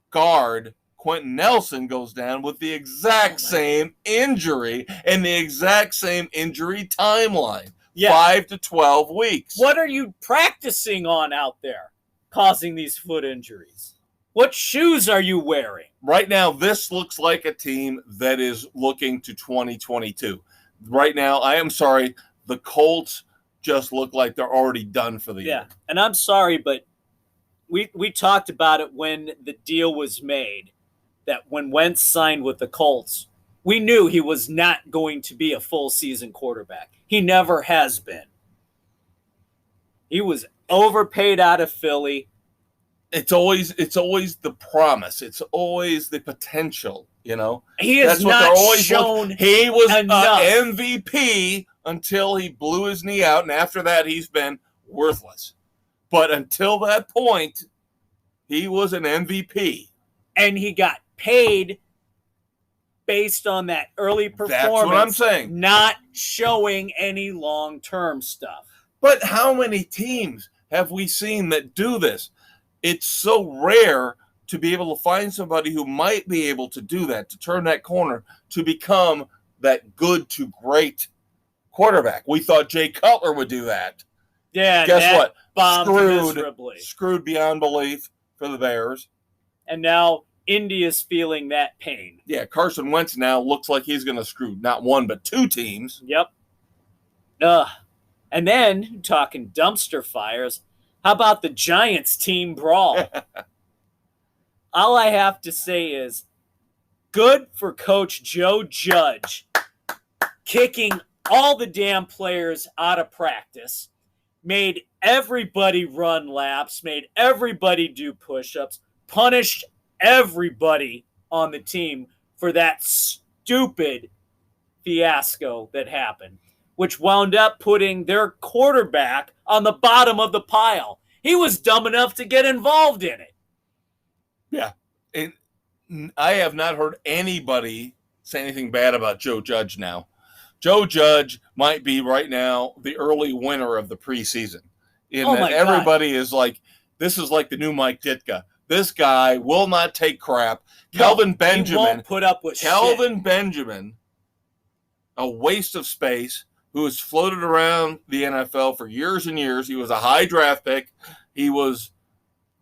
guard Quentin Nelson goes down with the exact same injury and the exact same injury timeline. Yeah. 5 to 12 weeks. What are you practicing on out there causing these foot injuries? What shoes are you wearing? Right now, this looks like a team that is looking to 2022. Right now, I am sorry, the Colts just look like they're already done for the year. And I'm sorry, but we talked about it when the deal was made, that when Wentz signed with the Colts, we knew he was not going to be a full season quarterback. He never has been. He was overpaid out of Philly. It's always the promise. It's always the potential, you know. He has not shown he was an MVP until he blew his knee out, and after that he's been worthless. But until that point, he was an MVP. And he got paid based on that early performance. That's what I'm saying. Not showing any long-term stuff. But how many teams have we seen that do this? It's so rare to be able to find somebody who might be able to do that, to turn that corner, to become that good to great quarterback. We thought Jay Cutler would do that. Yeah. Guess what? Bombed screwed beyond belief for the Bears. And now Indy's feeling that pain. Yeah, Carson Wentz now looks like he's going to screw not one but 2 teams. Yep. And then, talking dumpster fires, how about the Giants team brawl? All I have to say is, good for Coach Joe Judge kicking all the damn players out of practice, made everybody run laps, made everybody do push-ups, punished everybody on the team for that stupid fiasco that happened, which wound up putting their quarterback on the bottom of the pile. He was dumb enough to get involved in it. Yeah. And I have not heard anybody say anything bad about Joe Judge now. Joe Judge might be right now the early winner of the preseason. Everybody is like, this is like the new Mike Ditka. This guy will not take crap. Kelvin Benjamin. He won't put up with Kelvin Benjamin, a waste of space, who has floated around the NFL for years and years. He was a high draft pick. He was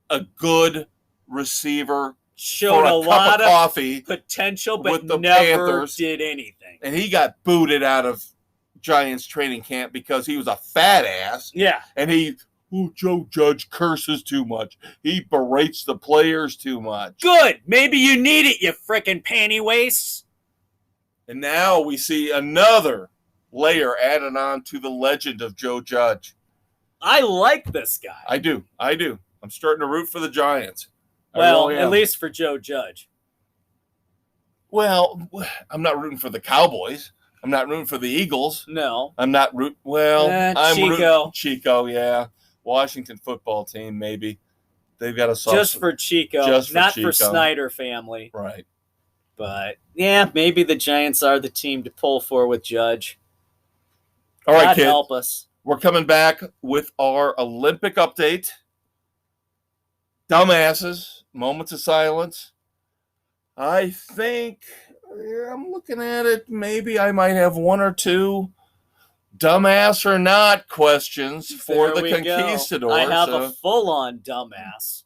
a good receiver. Showed a lot of coffee potential, but never Panthers. Did anything. And he got booted out of Giants training camp because he was a fat ass. Yeah. And Joe Judge curses too much. He berates the players too much. Good. Maybe you need it, you frickin' panty wastes. And now we see another layer added on to the legend of Joe Judge. I like this guy. I do. I'm starting to root for the Giants. Well, really at least for Joe Judge. Well, I'm not rooting for the Cowboys. I'm not rooting for the Eagles. No. I'm not rooting. Well, I'm Chico. Chico, yeah. Washington football team, maybe. They've got a soft. Just for Chico. Not for Snyder family. Right. But, yeah, maybe the Giants are the team to pull for with Judge. All right, God kid. help us. We're coming back with our Olympic update. Dumbasses, moments of silence. I think, I'm looking at it, maybe I might have 1 or 2 dumbass or not questions for the Conquistadors. I have a full-on dumbass.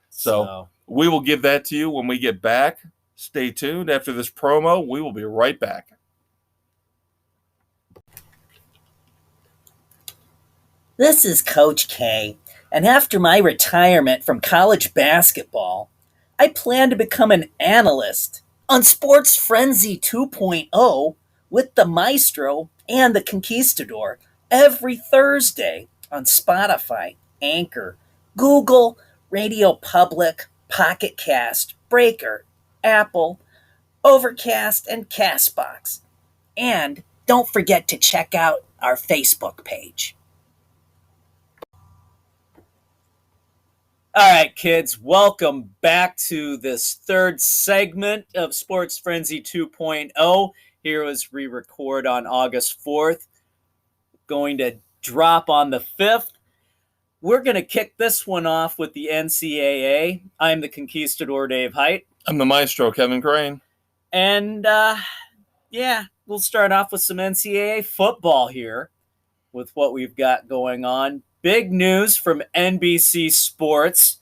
So we will give that to you when we get back. Stay tuned. After this promo, we will be right back. This is Coach K, and after my retirement from college basketball, I plan to become an analyst on Sports Frenzy 2.0 with the Maestro and the Conquistador every Thursday on Spotify, Anchor, Google, Radio Public, Pocket Cast, Breaker, Apple, Overcast, and Castbox. And don't forget to check out our Facebook page. All right, kids, welcome back to this third segment of Sports Frenzy 2.0. Here as we record on August 4th. Going to drop on the 5th. We're going to kick this one off with the NCAA. I'm the Conquistador, Dave Height. I'm the maestro, Kevin Crane. And, we'll start off with some NCAA football here with what we've got going on. Big news from NBC Sports.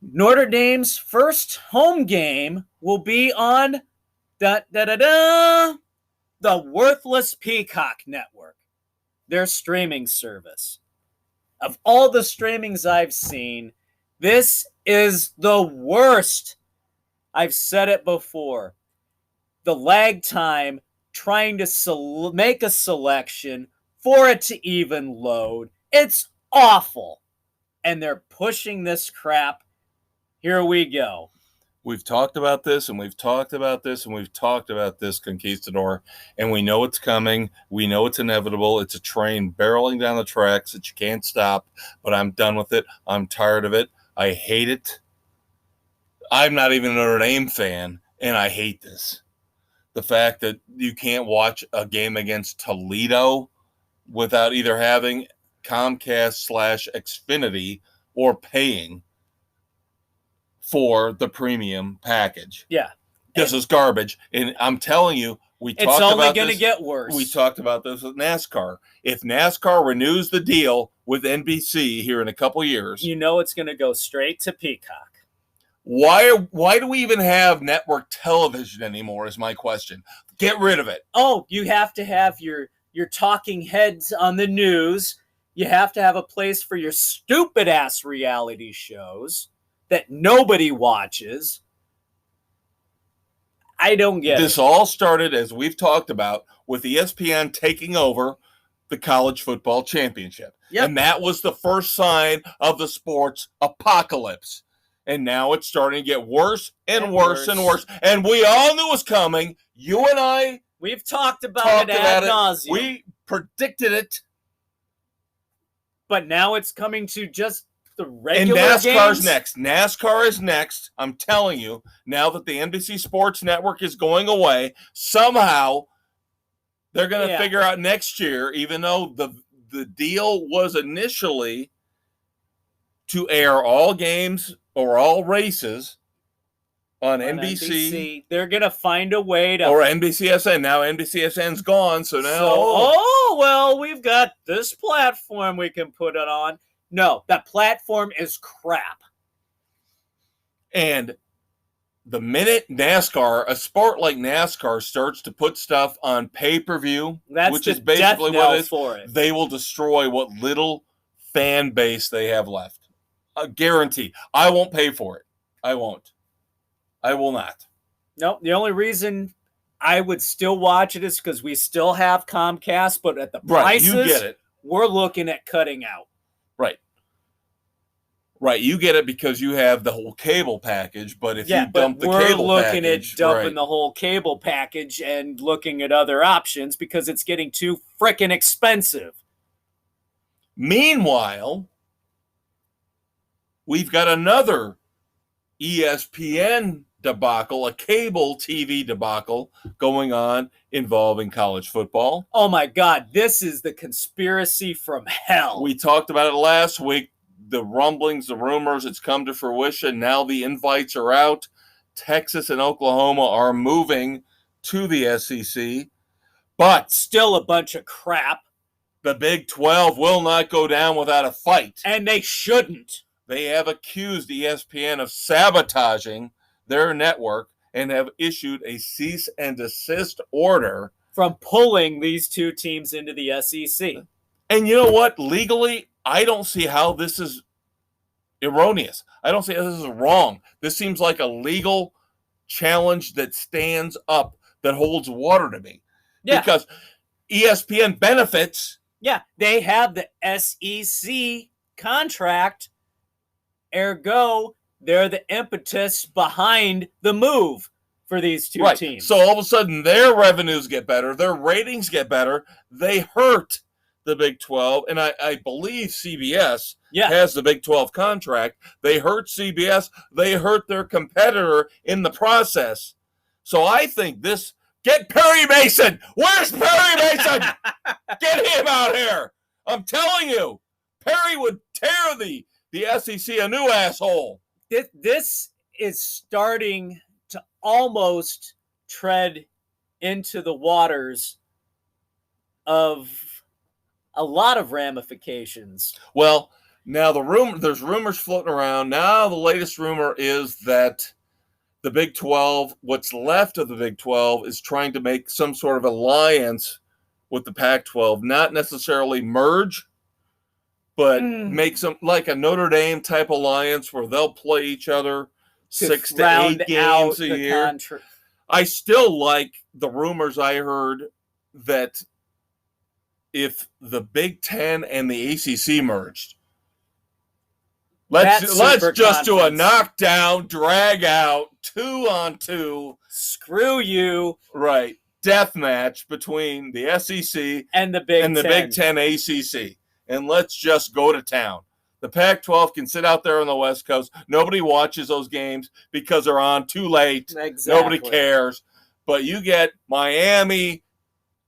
Notre Dame's first home game will be on the worthless Peacock Network, their streaming service. Of all the streamings I've seen, this is the worst. I've said it before. The lag time trying to make a selection for it to even load. It's awful. And they're pushing this crap. Here we go. We've talked about this, and we've talked about this, and we've talked about this, Conquistador, and we know it's coming. We know it's inevitable. It's a train barreling down the tracks that you can't stop, but I'm done with it. I'm tired of it. I hate it. I'm not even a Notre Dame fan, and I hate this. The fact that you can't watch a game against Toledo without either having Comcast/Xfinity or paying for the premium package. Yeah. This is garbage. And I'm telling you, it's only going to get worse. We talked about this with NASCAR. If NASCAR renews the deal with NBC here in a couple years, you know it's going to go straight to Peacock. Why do we even have network television anymore is my question. Get rid of it. Oh, you have to have your talking heads on the news. You have to have a place for your stupid ass reality shows that nobody watches. I don't get this it. All started, as we've talked about, with ESPN taking over the college football championship. Yep. And that was the first sign of the sports apocalypse. And now it's starting to get worse and worse and worse. And we all knew it was coming. You and I. We've talked about it ad nauseum. We predicted it. But now it's coming to just the regular and NASCAR's games? Next. NASCAR is next. I'm telling you, now that the NBC Sports Network is going away, somehow they're going to figure out next year, even though the deal was initially to air all games or all races on NBC. They're going to find a way to... Or NBCSN. Now NBCSN's gone, so now... well, we've got this platform we can put it on. No, that platform is crap. And the minute NASCAR, a sport like NASCAR, starts to put stuff on pay-per-view, which is basically what it is, they will destroy what little fan base they have left. A guarantee. I won't pay for it. I won't. I will not. Nope. The only reason I would still watch it is because we still have Comcast, but at the prices, you get it. We're looking at cutting out. Right, you get it because you have the whole cable package, but if you dump the cable package... we're looking at dumping the whole cable package and looking at other options because it's getting too frickin' expensive. Meanwhile, we've got another ESPN debacle, a cable TV debacle going on involving college football. Oh my God, this is the conspiracy from hell. We talked about it last week. The rumblings, the rumors, it's come to fruition. Now the invites are out. Texas and Oklahoma are moving to the SEC. But still a bunch of crap. The Big 12 will not go down without a fight. And they shouldn't. They have accused ESPN of sabotaging their network and have issued a cease and desist order from pulling these two teams into the SEC. And you know what? Legally, I don't see how this is erroneous. I don't see how this is wrong. This seems like a legal challenge that stands up, that holds water to me. Yeah. Because ESPN benefits. Yeah, they have the SEC contract. Ergo, they're the impetus behind the move for these two Right. teams. So all of a sudden their revenues get better, their ratings get better. They hurt the Big 12, and I believe CBS has the Big 12 contract. They hurt CBS. They hurt their competitor in the process. So I think this, get Perry Mason. Where's Perry Mason? Get him out here. I'm telling you, Perry would tear the SEC a new asshole. This is starting to almost tread into the waters of a lot of ramifications. Well, now there's rumors floating around. Now the latest rumor is that the Big 12, what's left of the Big 12, is trying to make some sort of alliance with the Pac-12, not necessarily merge, but make some like a Notre Dame type alliance where they'll play each other 6 to 8 games a year. I still like the rumors I heard that if the Big Ten and the ACC merged, let's just do a knockdown, drag out, 2-on-2. Screw you. Right. Death match between the SEC and the Big Ten ACC. And let's just go to town. The Pac-12 can sit out there on the West Coast. Nobody watches those games because they're on too late. Exactly. Nobody cares. But you get Miami,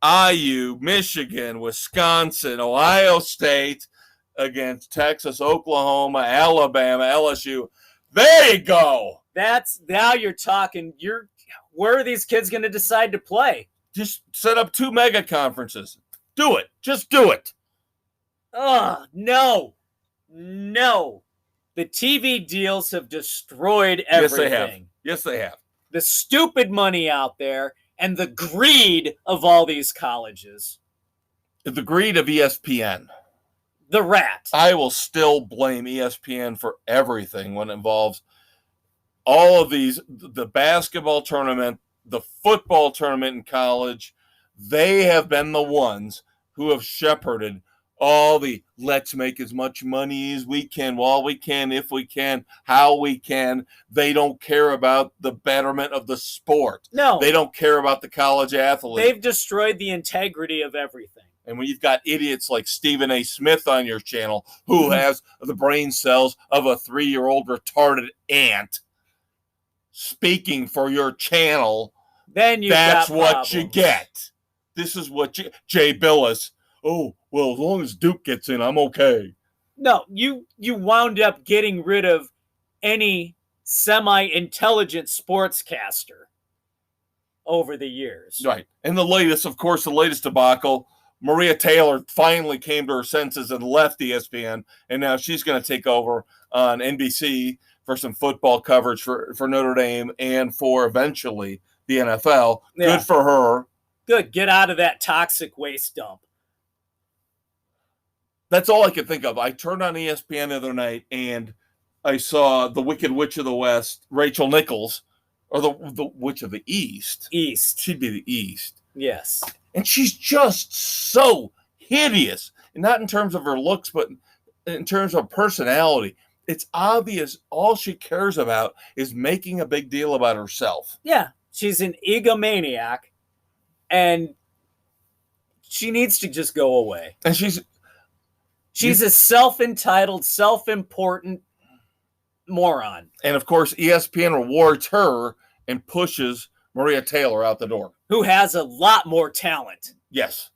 IU, Michigan, Wisconsin, Ohio State against Texas, Oklahoma, Alabama, LSU. There you go. Now you're talking. Where are these kids going to decide to play? Just set up 2 mega conferences. Do it. Just do it. No. The TV deals have destroyed everything. Yes, they have. The stupid money out there and the greed of all these colleges. The greed of ESPN. The rat. I will still blame ESPN for everything when it involves all of these, the basketball tournament, the football tournament in college. They have been the ones who have shepherded all the let's make as much money as we can, while we can, if we can, how we can. They don't care about the betterment of the sport. No. They don't care about the college athlete. They've destroyed the integrity of everything. And when you've got idiots like Stephen A. Smith on your channel who has the brain cells of a 3-year-old retarded ant speaking for your channel, then that's what you get. This is what Jay Billis. Oh, well, as long as Duke gets in, I'm okay. No, you wound up getting rid of any semi-intelligent sportscaster over the years. Right. And the latest debacle, Maria Taylor finally came to her senses and left ESPN, and now she's going to take over on NBC for some football coverage for Notre Dame and for eventually the NFL. Yeah. Good for her. Good. Get out of that toxic waste dump. That's all I could think of. I turned on ESPN the other night and I saw the Wicked Witch of the West, Rachel Nichols, or the Witch of the East. East. She'd be the East. Yes. And she's just so hideous. And not in terms of her looks, but in terms of personality. It's obvious all she cares about is making a big deal about herself. Yeah. She's an egomaniac. And she needs to just go away. And she's a self-entitled, self-important moron. And, of course, ESPN rewards her and pushes Maria Taylor out the door. Who has a lot more talent. Yes,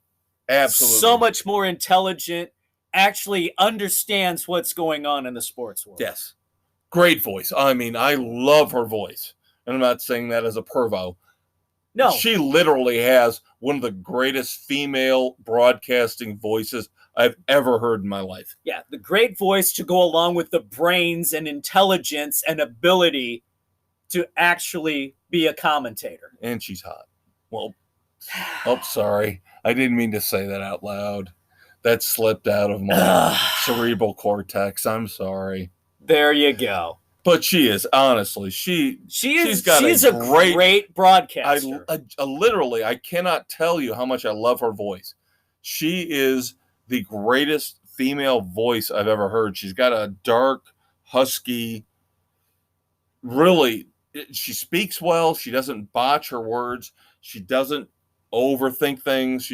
absolutely. So much more intelligent, actually understands what's going on in the sports world. Yes. Great voice. I mean, I love her voice. And I'm not saying that as a pervo. No. She literally has one of the greatest female broadcasting voices I've ever heard in my life. Yeah, the great voice to go along with the brains and intelligence and ability to actually be a commentator. And she's hot. Well, sorry. I didn't mean to say that out loud. That slipped out of my cerebral cortex. I'm sorry. There you go. But she is, honestly, she's a great broadcaster. Literally, I cannot tell you how much I love her voice. She is the greatest female voice I've ever heard. She's got a dark, husky, really she speaks well. She doesn't botch her words. She doesn't overthink things.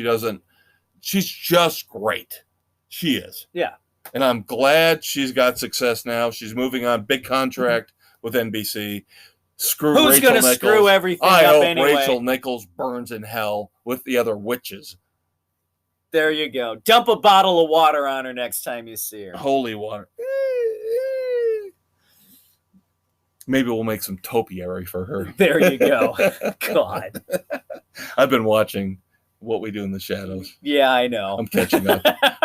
She's just great. She is. Yeah. And I'm glad she's got success now. She's moving on. Big contract with NBC. Screw Who's Rachel going to Nichols. screw everything I up hope anyway? Rachel Nichols burns in hell with the other witches. There you go. Dump a bottle of water on her next time you see her. Holy water. Maybe we'll make some topiary for her. There you go. God. I've been watching What We Do in the Shadows. Yeah, I know. I'm catching up.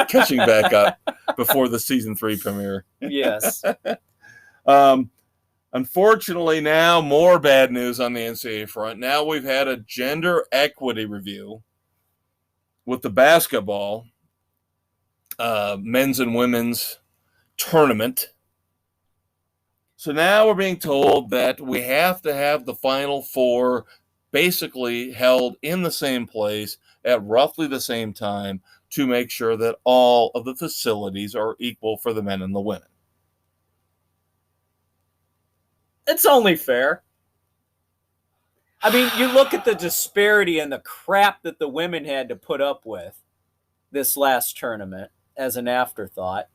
Catching back up before the season 3 premiere. Yes. Unfortunately, now more bad news on the NCAA front. Now we've had a gender equity review with the basketball men's and women's tournament. So now we're being told that we have to have the Final Four basically held in the same place at roughly the same time to make sure that all of the facilities are equal for the men and the women. It's only fair. I mean, you look at the disparity and the crap that the women had to put up with this last tournament as an afterthought.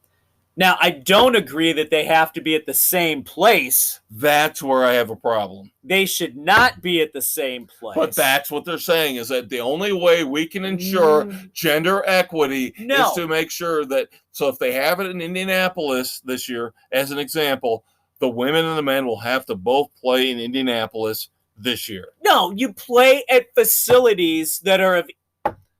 Now, I don't agree that they have to be at the same place. That's where I have a problem. They should not be at the same place. But that's what they're saying, is that the only way we can ensure gender equity is to make sure that, so if they have it in Indianapolis this year, as an example, the women and the men will have to both play in Indianapolis this year. No, you play at facilities that are of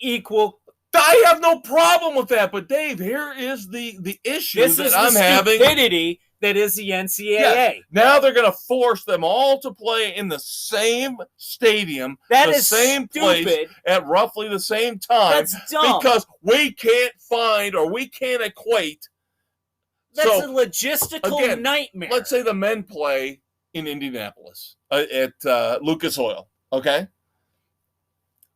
equal. I have no problem with that, but Dave, here is the issue This that is I'm the having. stupidity that is the NCAA. Yeah. Now they're going to force them all to play in the same stadium, That the is same stupid. place at roughly the same time. That's dumb. Because we can't find or we can't equate. That's So, a logistical nightmare. Let's say the men play in Indianapolis at Lucas Oil, okay?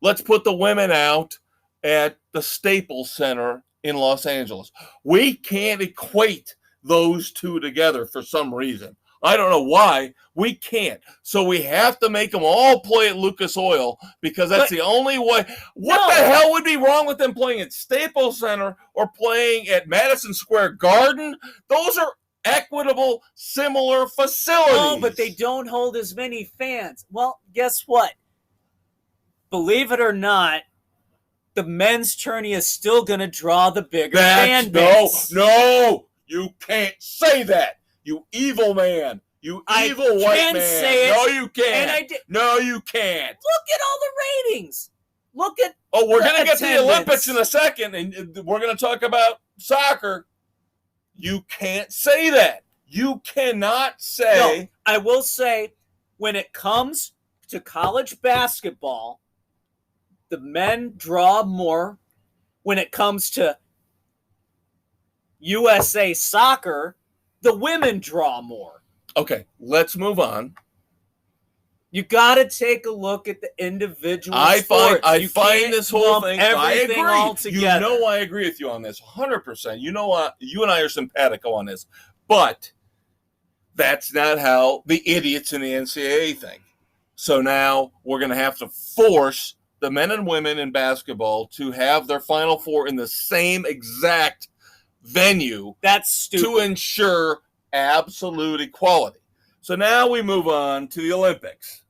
Let's put the women out at the Staples Center in Los Angeles. We can't equate those two together for some reason. I don't know why. We can't. So we have to make them all play at Lucas Oil because that's the only way. What the hell would be wrong with them playing at Staples Center or playing at Madison Square Garden? Those are equitable, similar facilities. Oh, but they don't hold as many fans. Well, guess what? Believe it or not, the men's tourney is still going to draw the bigger fan base. No, you can't say that. You evil man. You evil white man. Say it, no, you can't. And I did. No, you can't. Look at all the ratings. Look at we're going to get to the attendance. Olympics in a second, and we're going to talk about soccer. You can't say that. You cannot say. No, I will say, when it comes to college basketball, the men draw more. When it comes to USA soccer, the women draw more. Okay, let's move on. You got to take a look at the individual sports. I find this whole thing. I agree. All together. You know, I agree with you on this 100%. You know what? You and I are simpatico on this, but that's not how the idiots in the NCAA think. So now we're going to have to force the men and women in basketball to have their Final Four in the same exact venue. That's stupid. To ensure absolute equality. So now we move on to the Olympics.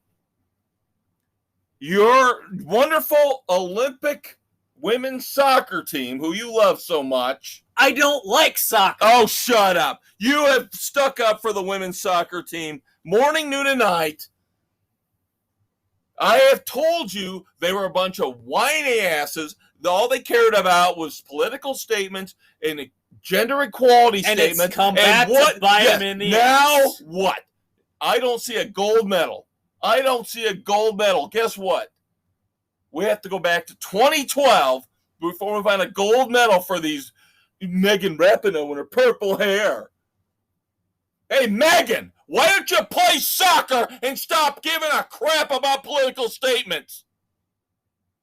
Your wonderful Olympic women's soccer team, who you love so much. I don't like soccer. Oh, shut up. You have stuck up for the women's soccer team morning, noon, and night. I have told you they were a bunch of whiny asses. All they cared about was political statements and a gender equality statement. It's come back to bite them in the ass. What? I don't see a gold medal. Guess what? We have to go back to 2012 before we find a gold medal for these Megan Rapinoe and her purple hair. Hey, Megan, why don't you play soccer and stop giving a crap about political statements?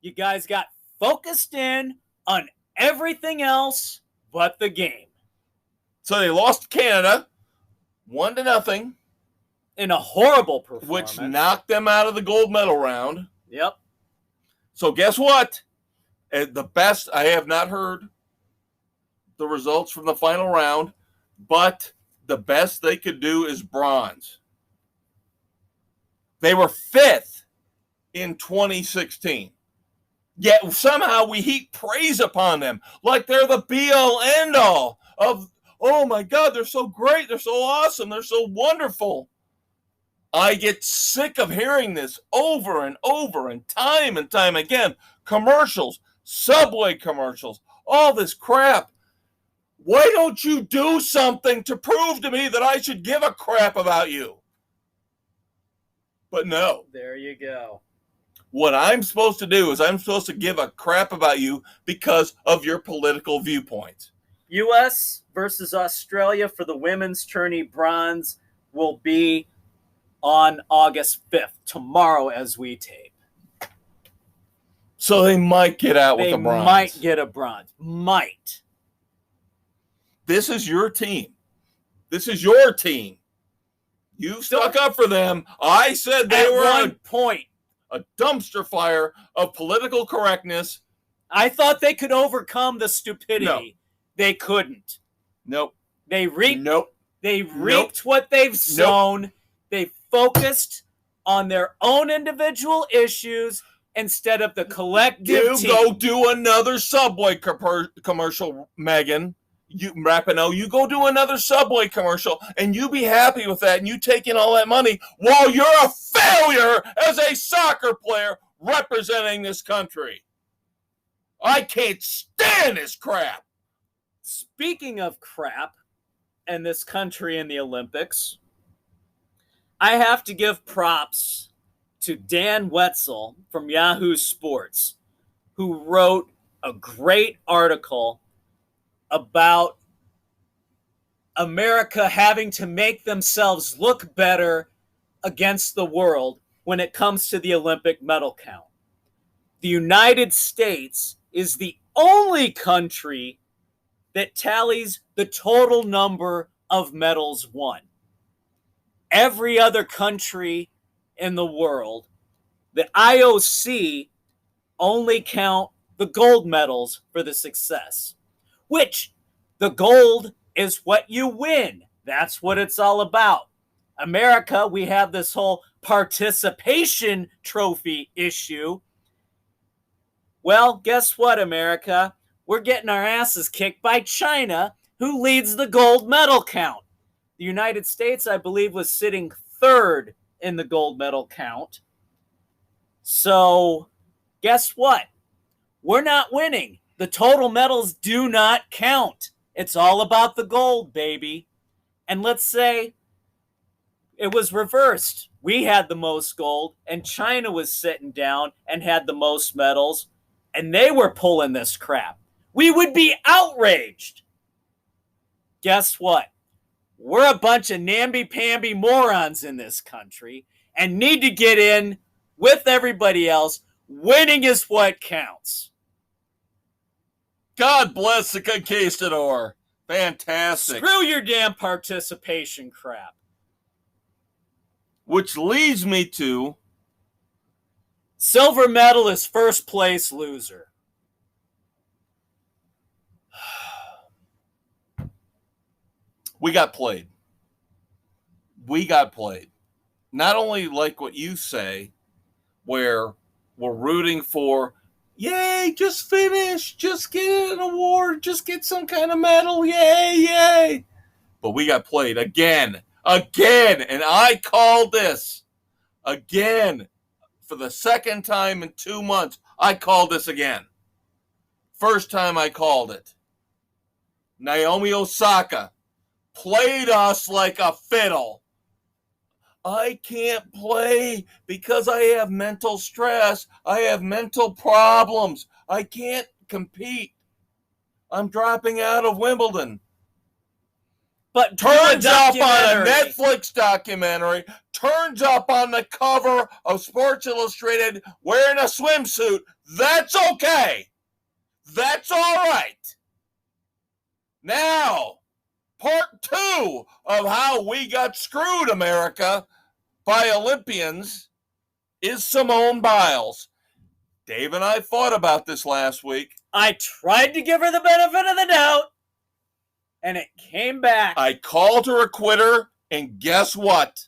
You guys got focused in on everything else but the game. So they lost to Canada 1-0. in a horrible performance. which knocked them out of the gold medal round. Yep. So guess what? At the best, I have not heard the results from the final round, but the best they could do is bronze. They were 5th in 2016. Yet somehow we heap praise upon them like they're the be-all, end-all of, oh my God, they're so great, they're so awesome, they're so wonderful. I get sick of hearing this over and over and time again. Commercials, Subway commercials, all this crap. Why don't you do something to prove to me that I should give a crap about you? But no. There you go. What I'm supposed to do is I'm supposed to give a crap about you because of your political viewpoints. U.S. versus Australia for the women's tourney bronze will be on August 5th, tomorrow as we tape. So they might get out with a bronze. They might get a bronze. Might. This is your team. This is your team. You stuck up for them. I said they were at one point a dumpster fire of political correctness. I thought they could overcome the stupidity. No. They couldn't. Nope. They reaped. Nope. They reaped what they've sown. Nope. They focused on their own individual issues instead of the collective team. Go do another Subway commercial, Megan. Rapinoe, you go do another Subway commercial and you be happy with that and you take in all that money while you're a failure as a soccer player representing this country. I can't stand this crap. Speaking of crap and this country in the Olympics, I have to give props to Dan Wetzel from Yahoo Sports, who wrote a great article about America having to make themselves look better against the world when it comes to the Olympic medal count. The United States is the only country that tallies the total number of medals won. Every other country in the world, the IOC only count the gold medals for the success, which the gold is what you win. That's what it's all about. America, we have this whole participation trophy issue. Well, guess what, America? We're getting our asses kicked by China, who leads the gold medal count. The United States, I believe, was sitting 3rd in the gold medal count. So, guess what? We're not winning. The total medals do not count. It's all about the gold, baby. And let's say it was reversed. We had the most gold, and China was sitting down and had the most medals, and they were pulling this crap. We would be outraged. Guess what? We're a bunch of namby-pamby morons in this country and need to get in with everybody else. Winning is what counts. God bless the conquistador. Fantastic. Screw your damn participation crap. Which leads me to silver medal is first place loser. We got played. We got played. Not only like what you say, where we're rooting for, yay, just finish, just get an award, just get some kind of medal, yay. But we got played again, and I called this again for the second time in 2 months. I called this again. First time I called it. Naomi Osaka played us like a fiddle. I can't play because I have mental stress. I have mental problems. I can't compete. I'm dropping out of Wimbledon. But turns up on a Netflix documentary, turns up on the cover of Sports Illustrated wearing a swimsuit. That's okay. That's all right. Now, part 2 of how we got screwed, America. by Olympians is Simone Biles. Dave and I thought about this last week. I tried to give her the benefit of the doubt, and it came back. I called her a quitter, and guess what?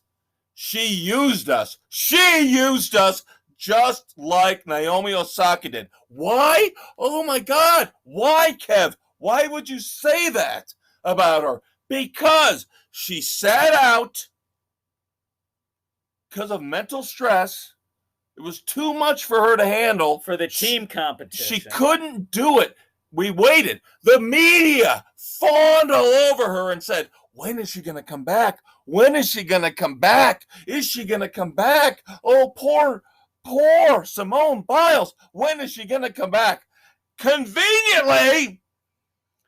She used us. She used us just like Naomi Osaka did. Why? Oh my God. Why, Kev? Why would you say that about her? Because she sat out because of mental stress. It was too much for her to handle. For the team competition. She couldn't do it. We waited. The media fawned all over her and said, when is she going to come back? When is she going to come back? Is she going to come back? Oh, poor Simone Biles. When is she going to come back? Conveniently,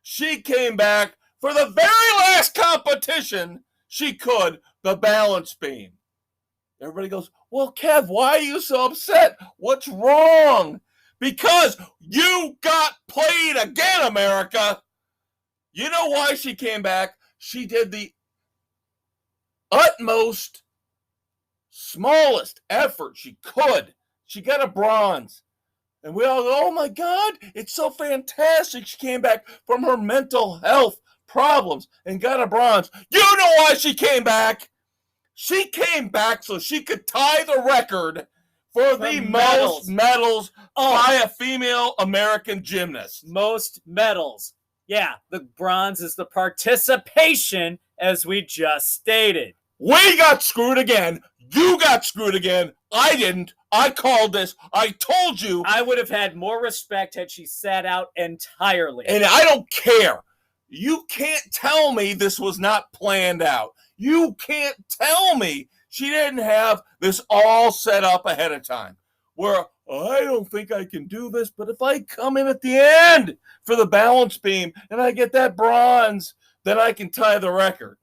she came back for the very last competition she could, the balance beam. Everybody goes, well, Kev, why are you so upset? What's wrong? Because you got played again, America. You know why she came back? She did the utmost, smallest effort she could. She got a bronze. And we all go, oh my God, it's so fantastic. She came back from her mental health problems and got a bronze. You know why she came back? She came back so she could tie the record for the most medals by a female American gymnast. Most medals. Yeah, the bronze is the participation, as we just stated. We got screwed again. You got screwed again. I didn't. I called this. I told you. I would have had more respect had she sat out entirely. And I don't care. You can't tell me this was not planned out. You can't tell me she didn't have this all set up ahead of time. Where I don't think I can do this, but if I come in at the end for the balance beam and I get that bronze, then I can tie the record.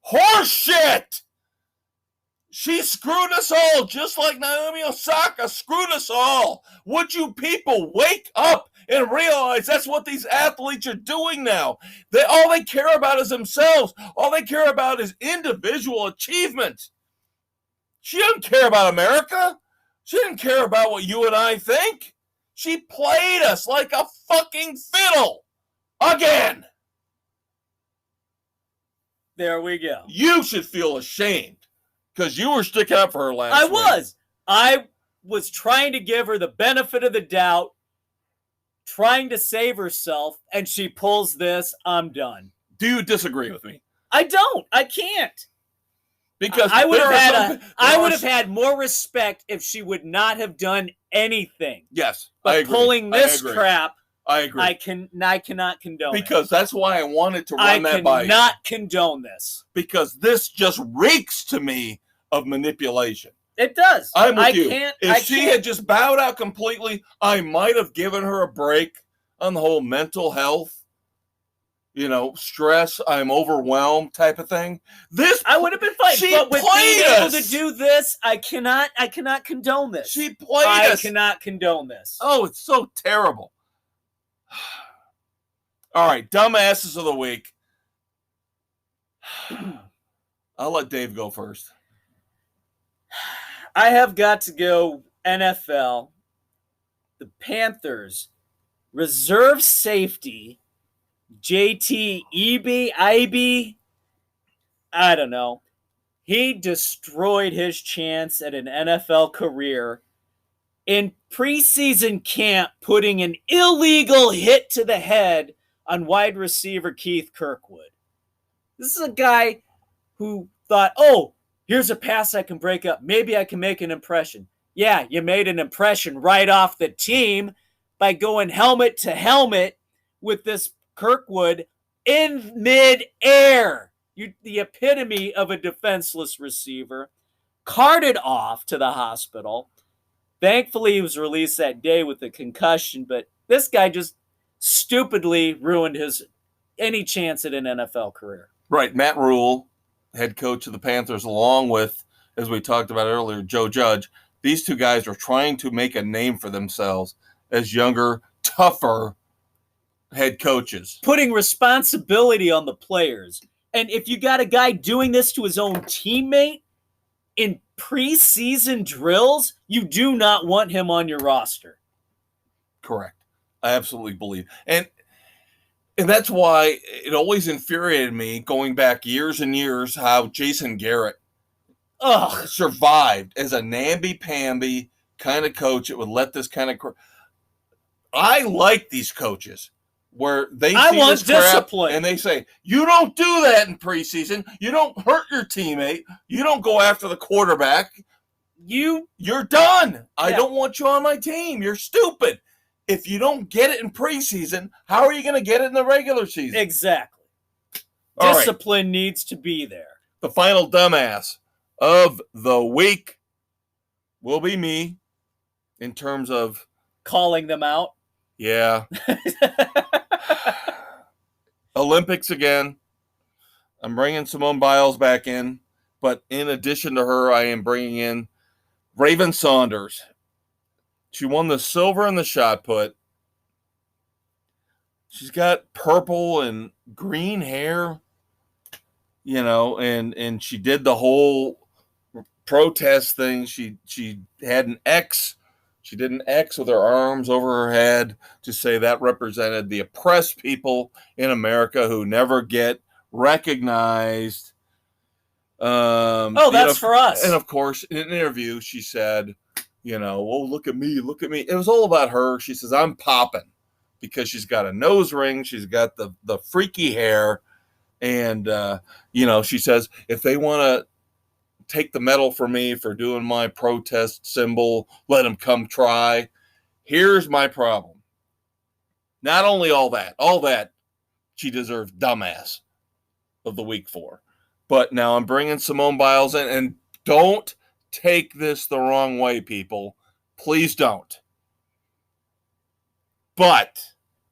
Horse shit! She screwed us all, just like Naomi Osaka screwed us all. Would you people wake up and realize that's what these athletes are doing now? All they care about is themselves. All they care about is individual achievement. She doesn't care about America. She didn't care about what you and I think. She played us like a fucking fiddle. Again. There we go. You should feel ashamed because you were sticking up for her last week. I was trying to give her the benefit of the doubt, trying to save herself, and she pulls this. I'm done. Do you disagree with me? I don't. I can't. Because I would have had more respect if she would not have done anything. Yes, but I agree. Pulling this crap, I agree. I cannot condone it. Because that's why I wanted to run that by you. I cannot condone this. Because this just reeks to me of manipulation. It does. I'm with you. If she had just bowed out completely, I might have given her a break on the whole mental health, stress, I'm overwhelmed type of thing. I would have been fine. But with being able to do this, I cannot condone this. She played us. I cannot condone this. Oh, it's so terrible. All right, dumbasses of the week. I'll let Dave go first. I have got to go NFL. The Panthers reserve safety JT Ibe, I don't know. He destroyed his chance at an NFL career in preseason camp, putting an illegal hit to the head on wide receiver Keith Kirkwood. This is a guy who thought, oh, here's a pass I can break up. Maybe I can make an impression. Yeah, you made an impression right off the team by going helmet to helmet with this Kirkwood in midair. The epitome of a defenseless receiver. Carted off to the hospital. Thankfully, he was released that day with a concussion, but this guy just stupidly ruined any chance at an NFL career. Right. Matt Rule, head coach of the Panthers, along with, as we talked about earlier, Joe Judge. These two guys are trying to make a name for themselves as younger, tougher head coaches. Putting responsibility on the players. And if you got a guy doing this to his own teammate, in preseason drills, you do not want him on your roster. Correct. I absolutely believe. And that's why it always infuriated me going back years and years how Jason Garrett survived as a namby-pamby kind of coach. It would let this kind of... I like these coaches where they see this crap and they say, you don't do that in preseason. You don't hurt your teammate. You don't go after the quarterback. You're done. I don't want you on my team. You're stupid. If you don't get it in preseason, how are you going to get it in the regular season? Exactly. Discipline needs to be there. The final dumbass of the week will be me in terms of calling them out. Yeah. Olympics again. I'm bringing Simone Biles back in, but in addition to her, I am bringing in Raven Saunders. She won the silver in the shot put. She's got purple and green hair, and she did the whole protest thing. She had an X. She did an X with her arms over her head to say that represented the oppressed people in America who never get recognized. That's for us. And of course, in an interview, she said, oh, look at me, look at me. It was all about her. She says, I'm popping because she's got a nose ring. She's got the freaky hair. And, she says, if they want to take the medal for me for doing my protest symbol, let them come try. Here's my problem. Not only all that she deserves dumbass of the week for. But now I'm bringing Simone Biles in, and don't take this the wrong way, people. Please don't. But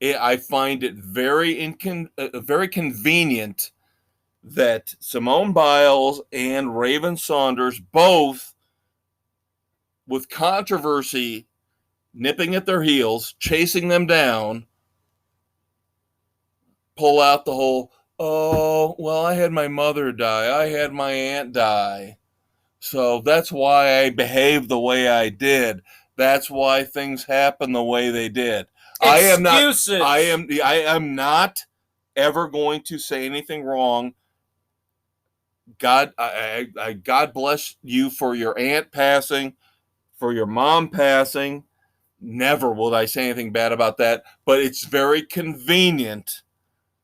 I find it very convenient that Simone Biles and Raven Saunders both, with controversy nipping at their heels, chasing them down, pull out the whole, oh, well, I had my mother die. I had my aunt die. So that's why I behaved the way I did. That's why things happened the way they did. Excuses. I am not ever going to say anything wrong. God bless you for your aunt passing, for your mom passing. Never will I say anything bad about that. But it's very convenient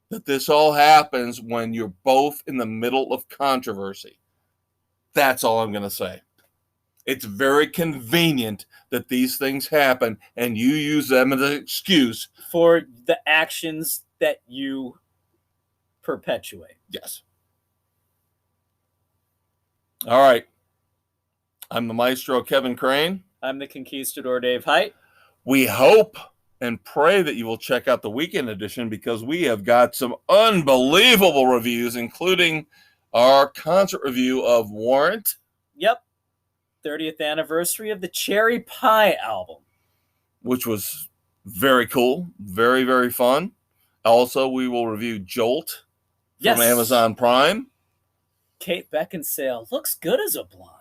that this all happens when you're both in the middle of controversy. That's all I'm going to say. It's very convenient that these things happen and you use them as an excuse for the actions that you perpetuate. Yes. All right. I'm the maestro, Kevin Crane. I'm the conquistador, Dave Height. We hope and pray that you will check out the weekend edition because we have got some unbelievable reviews, including our concert review of Warrant. Yep. 30th anniversary of the Cherry Pie album. Which was very cool. Very, very fun. Also, we will review Jolt from Amazon Prime. Kate Beckinsale looks good as a blonde.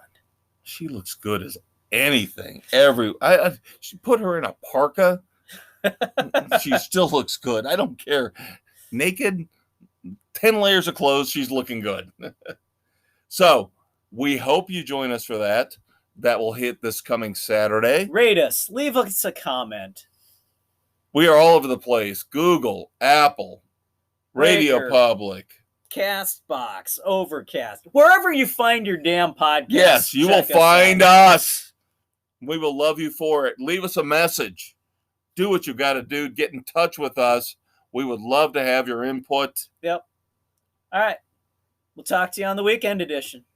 She looks good as anything. She put her in a parka. She still looks good. I don't care. Naked, 10 layers of clothes, she's looking good. So, we hope you join us for that. That will hit this coming Saturday. Rate us. Leave us a comment. We are all over the place. Google, Apple, Radio Public, Castbox, Overcast. Wherever you find your damn podcast. Yes, you will find us. We will love you for it. Leave us a message. Do what you got to do. Get in touch with us. We would love to have your input. Yep. All right. We'll talk to you on the weekend edition.